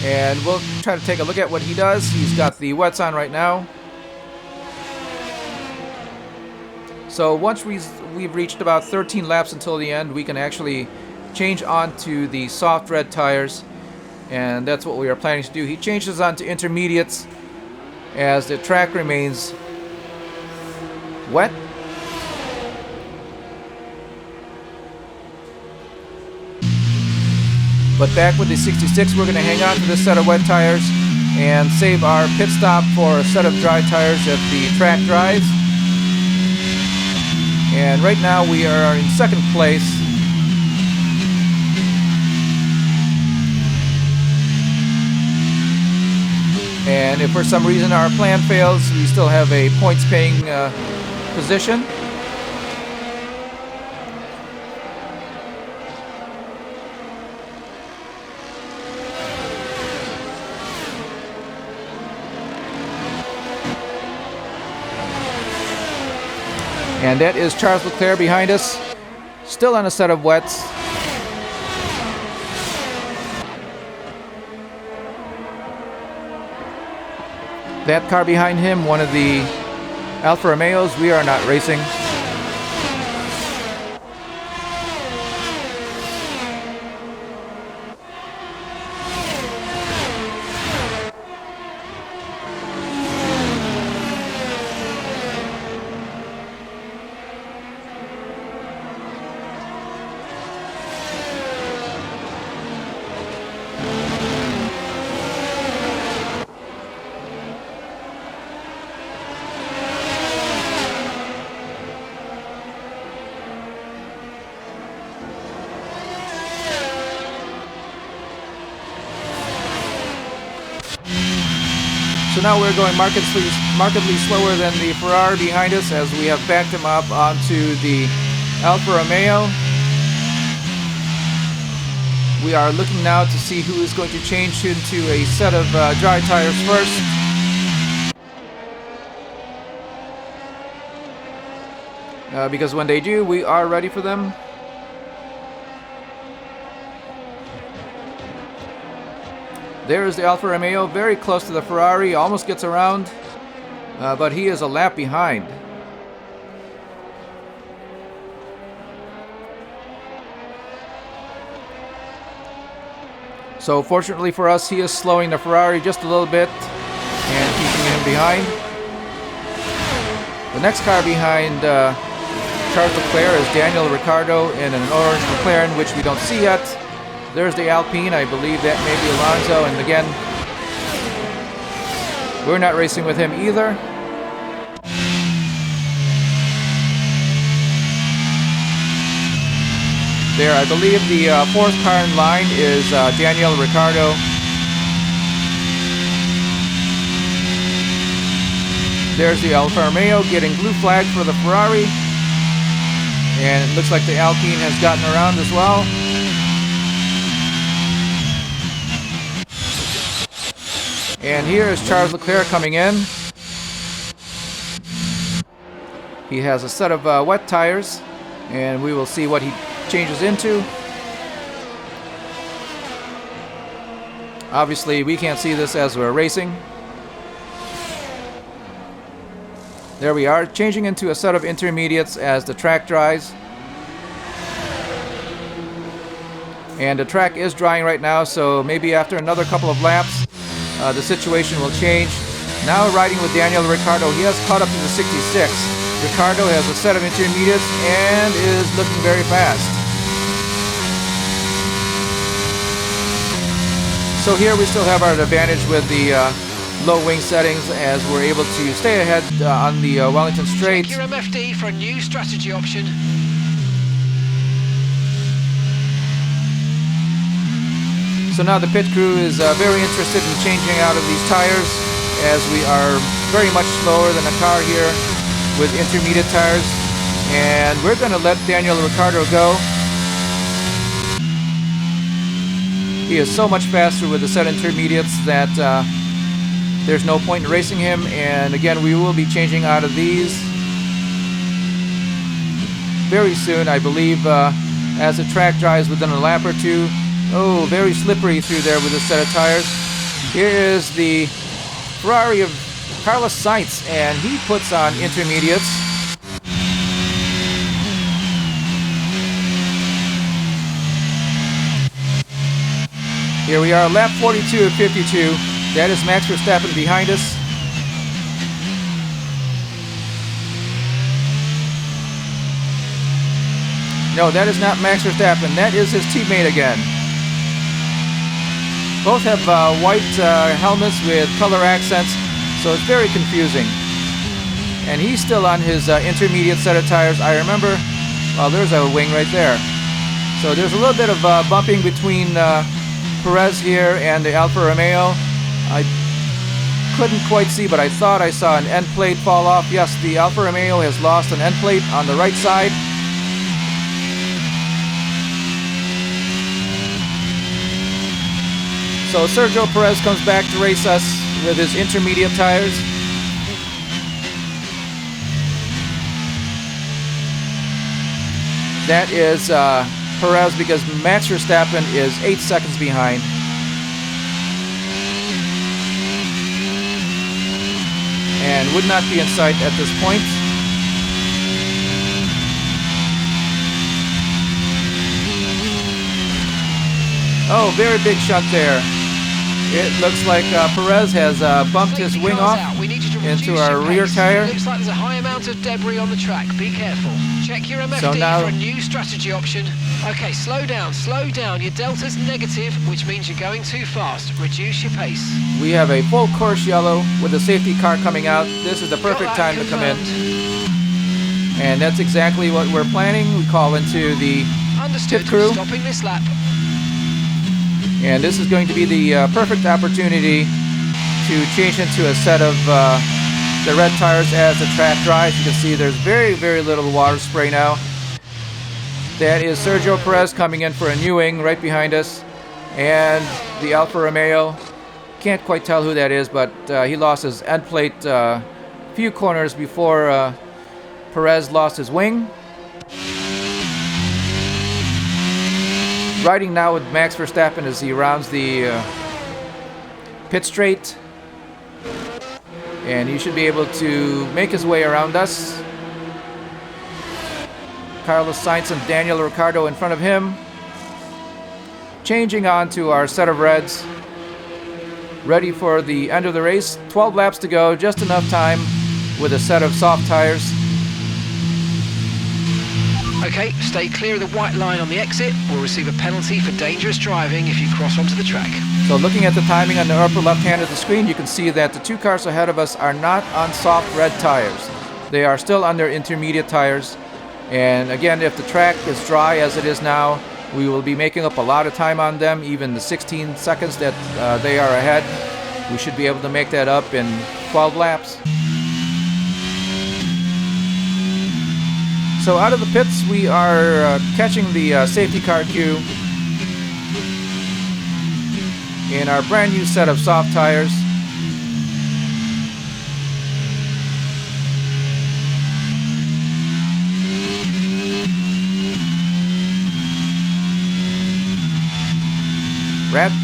And we'll try to take a look at what he does. He's got the wets on right now. So once we've reached about 13 laps until the end, we can actually change onto the soft red tires. and that's what we are planning to do. He changes on to intermediates as the track remains wet. But back with the 66, we're going to hang on to this set of wet tires and save our pit stop for a set of dry tires if the track dries. And right now we are in second place. And if for some reason our plan fails, we still have a points-paying position. And that is Charles Leclerc behind us, still on a set of wets. That car behind him, one of the Alfa Romeos, we are not racing. So now we're going markedly slower than the Ferrari behind us as we have backed him up onto the Alfa Romeo. We are looking now to see who is going to change into a set of dry tires first. Because when they do, we are ready for them. There is the Alfa Romeo, very close to the Ferrari, almost gets around, but he is a lap behind. So fortunately for us, he is slowing the Ferrari just a little bit and keeping him behind. The next car behind Charles Leclerc is Daniel Ricciardo in an orange McLaren, which we don't see yet. There's the Alpine, I believe that may be Alonso, and again, we're not racing with him either. There, I believe the fourth car in line is Daniel Ricciardo. There's the Alfa Romeo getting blue flag for the Ferrari, and it looks like the Alpine has gotten around as well. And here is Charles Leclerc coming in. He has a set of wet tires, and we will see what he changes into. Obviously, we can't see this as we're racing. There we are, changing into a set of intermediates as the track dries. And the track is drying right now, so maybe after another couple of laps, the situation will change. Now riding with Daniel Ricciardo, he has caught up to the 66. Ricciardo has a set of intermediates and is looking very fast. So here we still have our advantage with the low wing settings as we're able to stay ahead on the Wellington Straight. Check your MFD for a new strategy option. So now the pit crew is very interested in changing out of these tires as we are very much slower than a car here with intermediate tires. And we're going to let Daniel Ricciardo go. He is so much faster with the set intermediates that there's no point in racing him. And again, we will be changing out of these very soon, I believe, as the track dries within a lap or two. Oh, very slippery through there with a set of tires. Here is the Ferrari of Carlos Sainz, and he puts on intermediates. Here we are, lap 42 of 52. That is Max Verstappen behind us. No, that is not Max Verstappen. That is his teammate again. Both have white helmets with color accents, so it's very confusing. And he's still on his intermediate set of tires. I remember, well, there's a wing right there. So there's a little bit of bumping between Perez here and the Alfa Romeo. I couldn't quite see, but I thought I saw an end plate fall off. Yes, the Alfa Romeo has lost an end plate on the right side. So Sergio Perez comes back to race us with his intermediate tires. That is Perez because Max Verstappen is 8 seconds behind. And would not be in sight at this point. Oh, very big shunt there. It looks like Perez has bumped his wing off into our rear tire. Looks like there's a high amount of debris on the track. Be careful. Check your MFD So now, for a new strategy option. Okay, slow down, slow down. Your delta's negative, which means you're going too fast. Reduce your pace. we have a full course yellow with the safety car coming out. This is the perfect time to come in. And that's exactly what we're planning. We call into the Understood. pit crew. Stopping this lap. And this is going to be the perfect opportunity to change into a set of the red tires as the track dries. You can see there's very, very little water spray now. That is Sergio Perez coming in for a new wing right behind us. And the Alfa Romeo. Can't quite tell who that is, but he lost his end plate a few corners before Perez lost his wing. Riding now with Max Verstappen as he rounds the pit straight. And he should be able to make his way around us. Carlos Sainz and Daniel Ricciardo in front of him. Changing on to our set of reds. Ready for the end of the race. 12 laps to go, just enough time with a set of soft tires. Okay, stay clear of the white line on the exit. We'll receive a penalty for dangerous driving if you cross onto the track. So looking at the timing on the upper left hand of the screen, you can see that the two cars ahead of us are not on soft red tires. They are still on their intermediate tires. And again, if the track is dry as it is now, we will be making up a lot of time on them. Even the 16 seconds that they are ahead, we should be able to make that up in 12 laps. So out of the pits, we are catching the safety car queue in our brand new set of soft tires.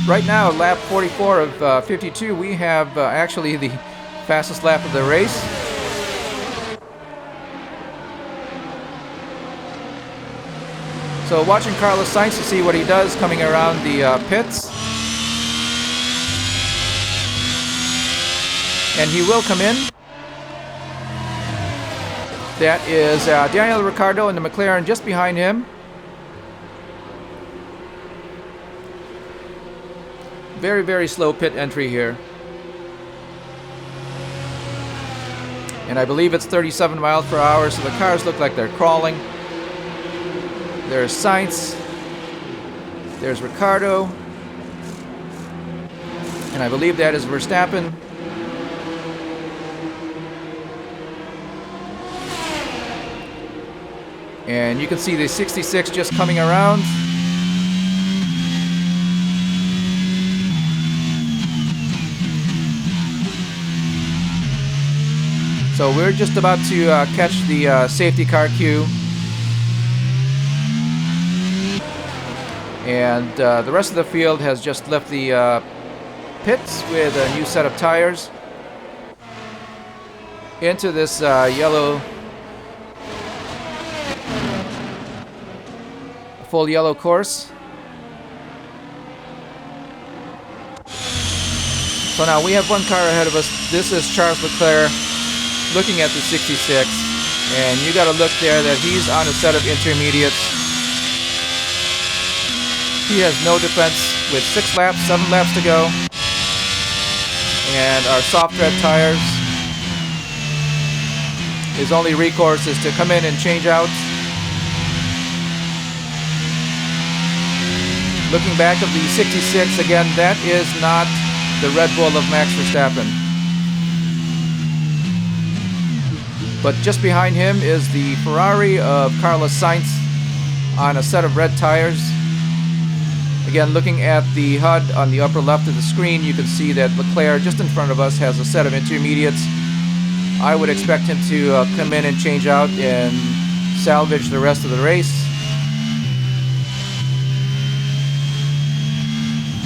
Right now, lap 44 of 52, we have actually the fastest lap of the race. So watching Carlos Sainz to see what he does coming around the pits. And he will come in. That is Daniel Ricciardo in the McLaren just behind him. Very, very slow pit entry here. And I believe it's 37 miles per hour, so the cars look like they're crawling. There's Sainz. There's Ricciardo. And I believe that is Verstappen. And you can see the 66 just coming around. So we're just about to catch the safety car queue. And the rest of the field has just left the pits with a new set of tires into this yellow, full yellow course. So now we have one car ahead of us. This is Charles Leclerc looking at the 66. And you got to look there that he's on a set of intermediates. He has no defense with 6 laps, 7 laps to go. And our soft tread tires. His only recourse is to come in and change out. Looking back at the 66, again, that is not the Red Bull of Max Verstappen. But just behind him is the Ferrari of Carlos Sainz on a set of red tires. Again, looking at the HUD on the upper left of the screen, you can see that Leclerc, just in front of us, has a set of intermediates. I would expect him to come in and change out and salvage the rest of the race.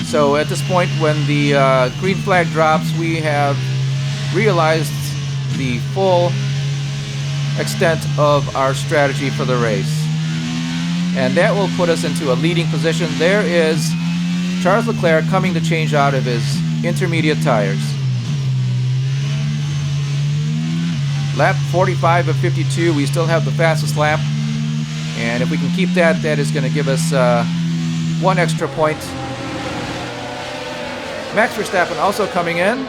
So at this point, when the green flag drops, we have realized the full extent of our strategy for the race. And that will put us into a leading position. There is Charles Leclerc coming to change out of his intermediate tires. Lap 45 of 52, we still have the fastest lap. And if we can keep that, that is going to give us 1 extra point. Max Verstappen also coming in.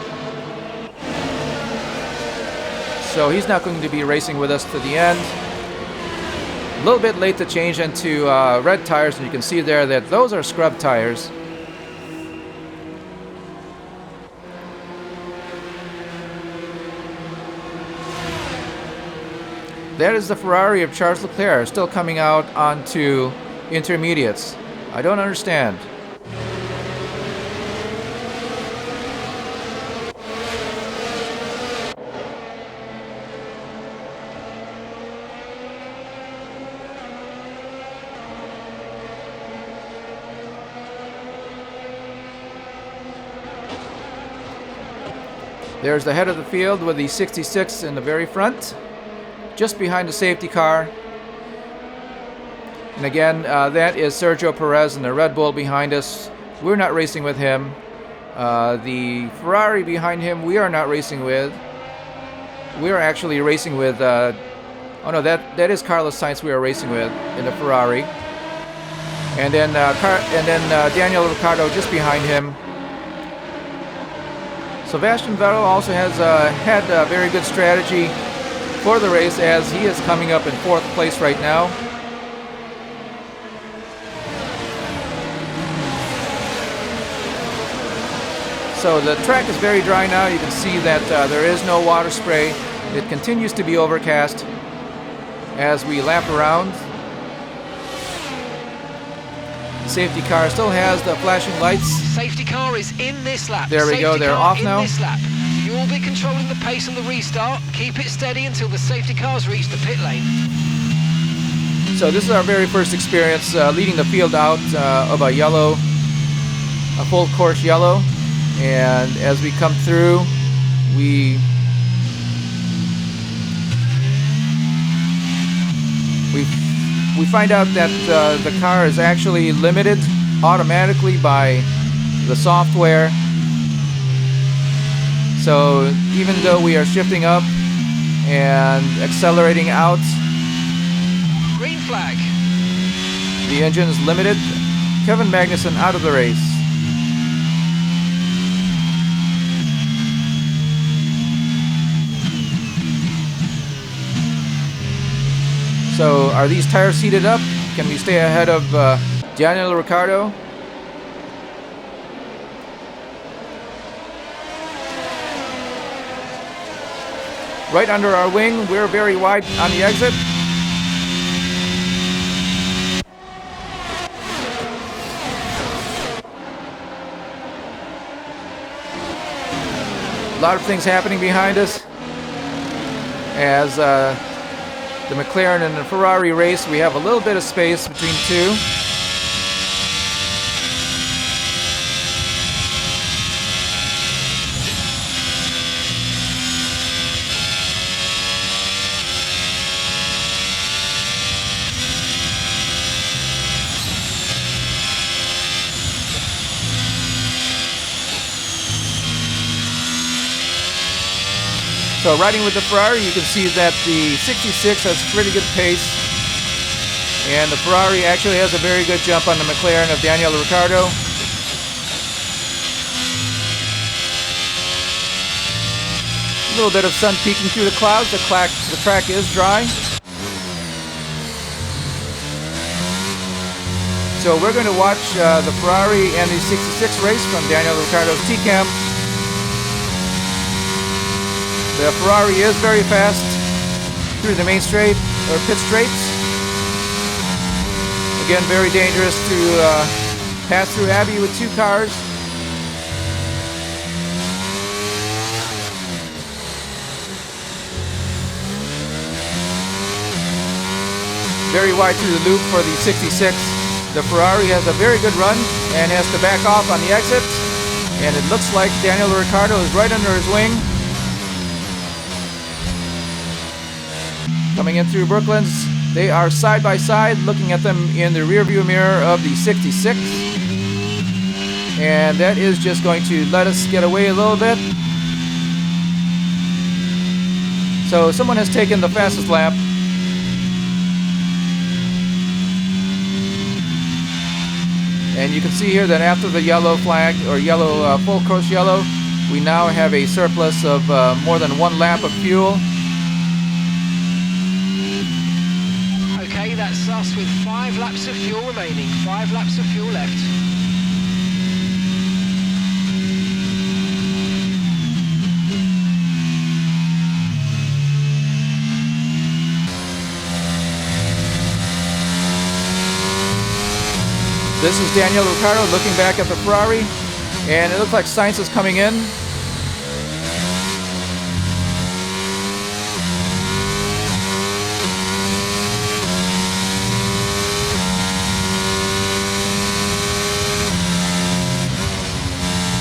So he's not going to be racing with us to the end. A little bit late to change into red tires, and you can see there that those are scrub tires. That is the Ferrari of Charles Leclerc, still coming out onto intermediates. I don't understand. There's the head of the field with the 66 in the very front, just behind the safety car. And again, that is Sergio Perez and the Red Bull behind us. We're not racing with him. The Ferrari behind him, we are not racing with. We are actually racing with, oh no, that is Carlos Sainz we are racing with in the Ferrari. And then, Daniel Ricciardo just behind him. Sebastian Vettel also has had a very good strategy for the race, as he is coming up in 4th place right now. So the track is very dry now. You can see that there is no water spray. It continues to be overcast as we lap around. The safety car still has the flashing lights. Safety car is in this lap. There we go, they're off now. This lap. You'll be controlling the pace on the restart. Keep it steady until the safety cars reach the pit lane. So this is our very first experience leading the field out of a yellow, a full course yellow. And as we come through, we find out that the car is actually limited automatically by the software. So even though we are shifting up and accelerating out, Green flag. the engine is limited. Kevin Magnussen out of the race. So are these tires heated up? Can we stay ahead of Daniel Ricciardo? Right under our wing, we're very wide on the exit. A lot of things happening behind us as the McLaren and the Ferrari race. We have a little bit of space between two. So riding with the Ferrari, you can see that the 66 has pretty good pace, and the Ferrari actually has a very good jump on the McLaren of Daniel Ricciardo. A little bit of sun peeking through the clouds. The track is dry. So we're going to watch the Ferrari and the 66 race from Daniel Ricciardo's T-Cam. The Ferrari is very fast through the main straight, or pit straights. Again, very dangerous to pass through Abbey with two cars. Very wide through the loop for the 66. The Ferrari has a very good run and has to back off on the exit. And it looks like Daniel Ricciardo is right under his wing. Coming in through Brooklands, they are side by side, looking at them in the rear view mirror of the 66. And that is just going to let us get away a little bit. So someone has taken the fastest lap. And you can see here that after the yellow flag, or yellow full course yellow, we now have a surplus of more than 1 lap of fuel. Okay, that's us with 5 laps of fuel remaining. 5 laps of fuel left. This is Daniel Ricciardo looking back at the Ferrari, and it looks like Sainz is coming in.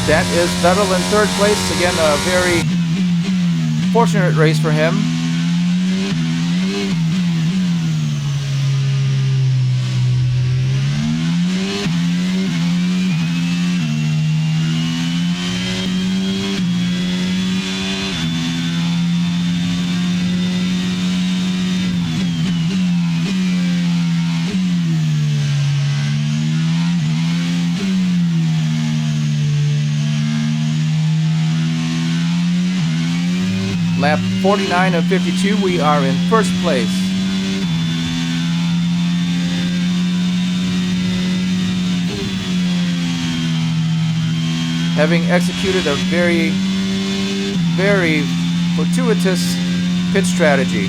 That is Vettel in 3rd place. Again, a very fortunate race for him. Lap 49 of 52, we are in 1st place. Having executed a very, very fortuitous pit strategy.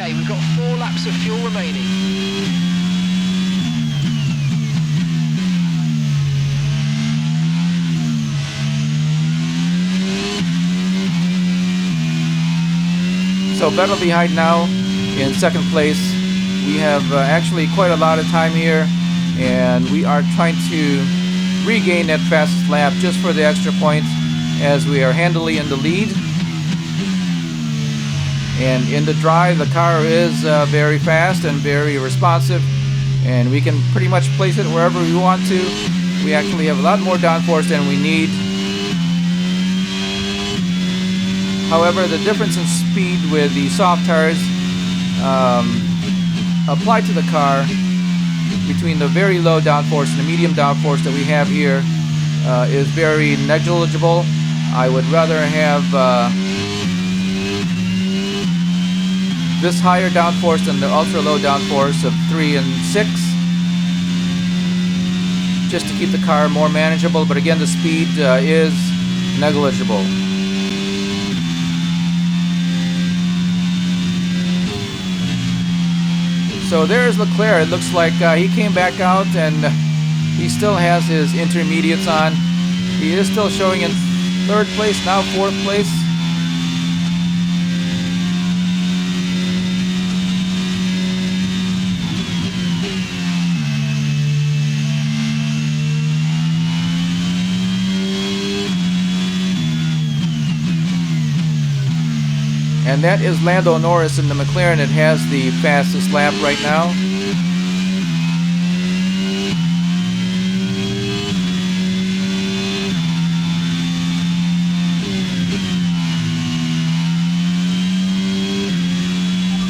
We've got 4 laps of fuel remaining. So Vettel behind now in 2nd place. We have actually quite a lot of time here, and we are trying to regain that fastest lap just for the extra points, as we are handily in the lead. And in the drive, the car is very fast and very responsive, and we can pretty much place it wherever we want to. We actually have a lot more downforce than we need. However, the difference in speed with the soft tires applied to the car between the very low downforce and the medium downforce that we have here is very negligible. I would rather have this higher downforce than the ultra low downforce of 3 and 6, just to keep the car more manageable. But again, the speed is negligible. So there's Leclerc. It looks like he came back out, and he still has his intermediates on. He is still showing in 3rd place, now 4th place. And that is Lando Norris in the McLaren. It has the fastest lap right now.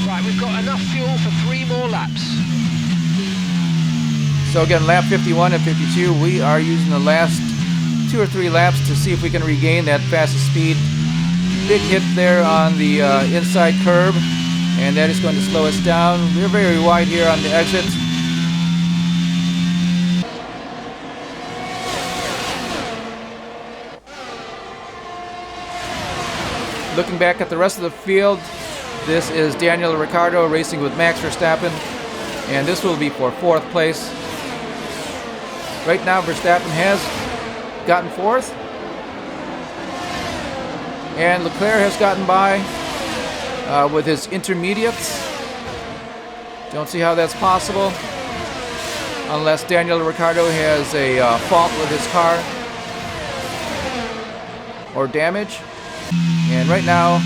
Right, we've got enough fuel for 3 more laps. So again, lap 51 and 52, we are using the last 2 or 3 laps to see if we can regain that fastest speed. Big hit there on the inside curb, and that is going to slow us down. We're very wide here on the exit. Looking back at the rest of the field, this is Daniel Ricciardo racing with Max Verstappen, and this will be for 4th place. Right now, Verstappen has gotten 4th, and Leclerc has gotten by with his intermediates. Don't see how that's possible unless Daniel Ricciardo has a fault with his car or damage. And right now,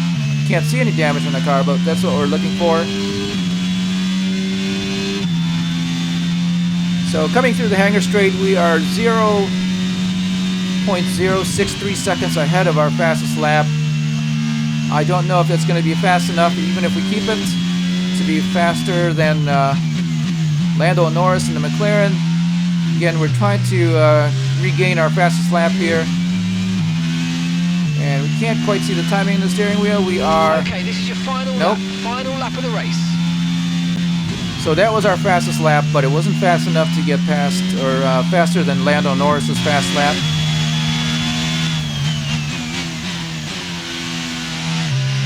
can't see any damage on the car, but that's what we're looking for. So coming through the hangar straight, we are 0.063 seconds ahead of our fastest lap. I don't know if that's going to be fast enough, even if we keep it, to be faster than Lando Norris in the McLaren. Again, we're trying to regain our fastest lap here. And we can't quite see the timing in the steering wheel. We are... Okay, this is your final lap of the race. So that was our fastest lap, but it wasn't fast enough to get past, or faster than Lando Norris's fast lap.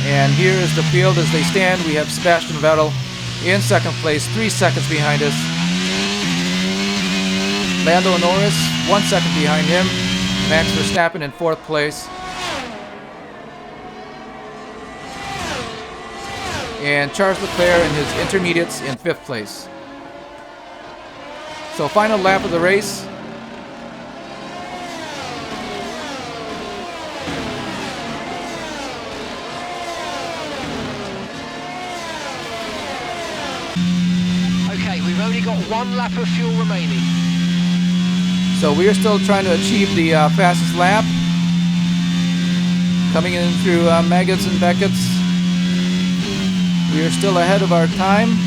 And here is the field as they stand. We have Sebastian Vettel in 2nd place, 3 seconds behind us. Lando Norris, 1 second behind him. Max Verstappen in 4th place. And Charles Leclerc and his intermediates in 5th place. So final lap of the race. Okay, we've only got 1 lap of fuel remaining. So we are still trying to achieve the fastest lap. Coming in through Maggots and Beckett's. We are still ahead of our time.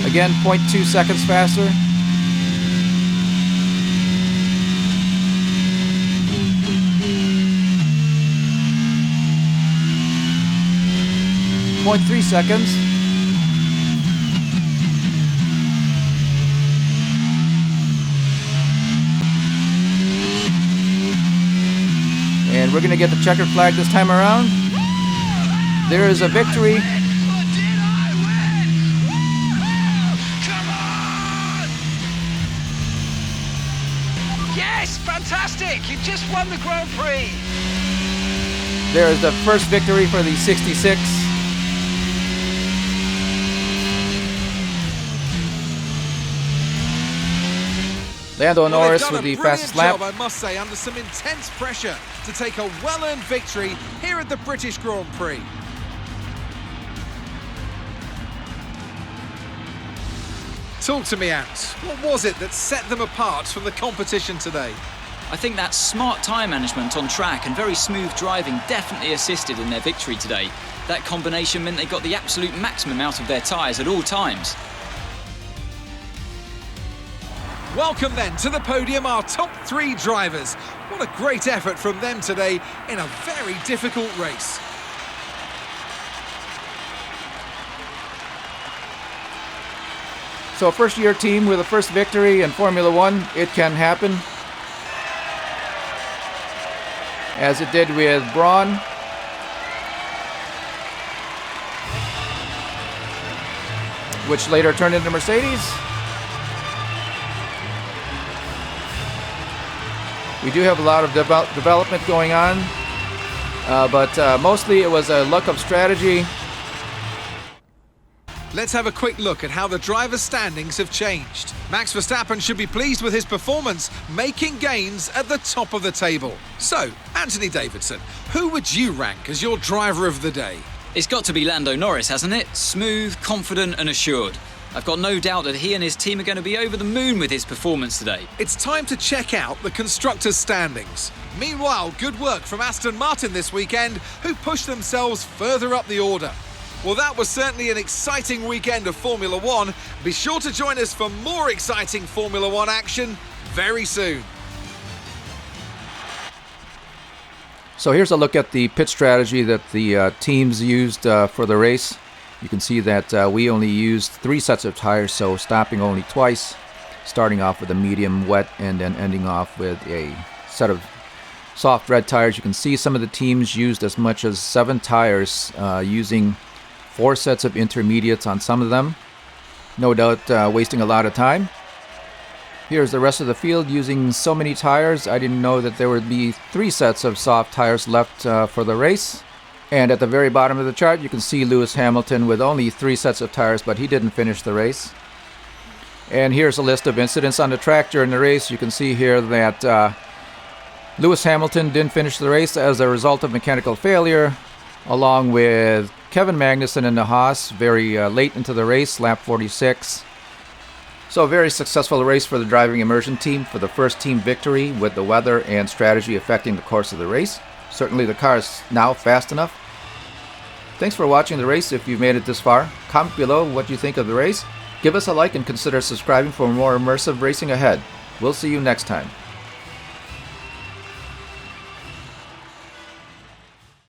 Again, 0.2 seconds faster. .3 seconds. And we're going to get the checkered flag this time around. There is a victory. Yes, fantastic! You just won the Grand Prix. There is the first victory for the 66. Lando Norris with the fastest lap. I must say, under some intense pressure to take a well-earned victory here at the British Grand Prix. Talk to me, Ant. What was it that set them apart from the competition today? I think that smart tyre management on track and very smooth driving definitely assisted in their victory today. That combination meant they got the absolute maximum out of their tyres at all times. Welcome then to the podium, our top 3 drivers. What a great effort from them today in a very difficult race. So a first-year team with a first victory in Formula One, it can happen. As it did with Braun. Which later turned into Mercedes. We do have a lot of development going on, but mostly it was a luck of strategy. let's have a quick look at how the drivers' standings have changed. Max Verstappen should be pleased with his performance, making gains at the top of the table. So, Anthony Davidson, who would you rank as your driver of the day? It's got to be Lando Norris, hasn't it? Smooth, confident and assured. I've got no doubt that he and his team are going to be over the moon with his performance today. It's time to check out the constructors' standings. Meanwhile, good work from Aston Martin this weekend, who pushed themselves further up the order. Well, that was certainly an exciting weekend of Formula One. Be sure to join us for more exciting Formula One action very soon. So here's a look at the pit strategy that the teams used for the race. You can see that we only used 3 sets of tires, so stopping only twice, starting off with a medium wet and then ending off with a set of soft red tires. You can see some of the teams used as much as 7 tires, using 4 sets of intermediates on some of them. No doubt wasting a lot of time. Here's the rest of the field using so many tires. I didn't know that there would be 3 sets of soft tires left for the race. And at the very bottom of the chart, you can see Lewis Hamilton with only 3 sets of tires, but he didn't finish the race. And here's a list of incidents on the track during the race. You can see here that Lewis Hamilton didn't finish the race as a result of mechanical failure, along with Kevin Magnussen in the Haas very late into the race, lap 46. So a very successful race for the driving immersion team for the first team victory, with the weather and strategy affecting the course of the race. Certainly the car is now fast enough. Thanks for watching the race. If you've made it this far, comment below what you think of the race. Give us a like and consider subscribing for more immersive racing ahead. We'll see you next time.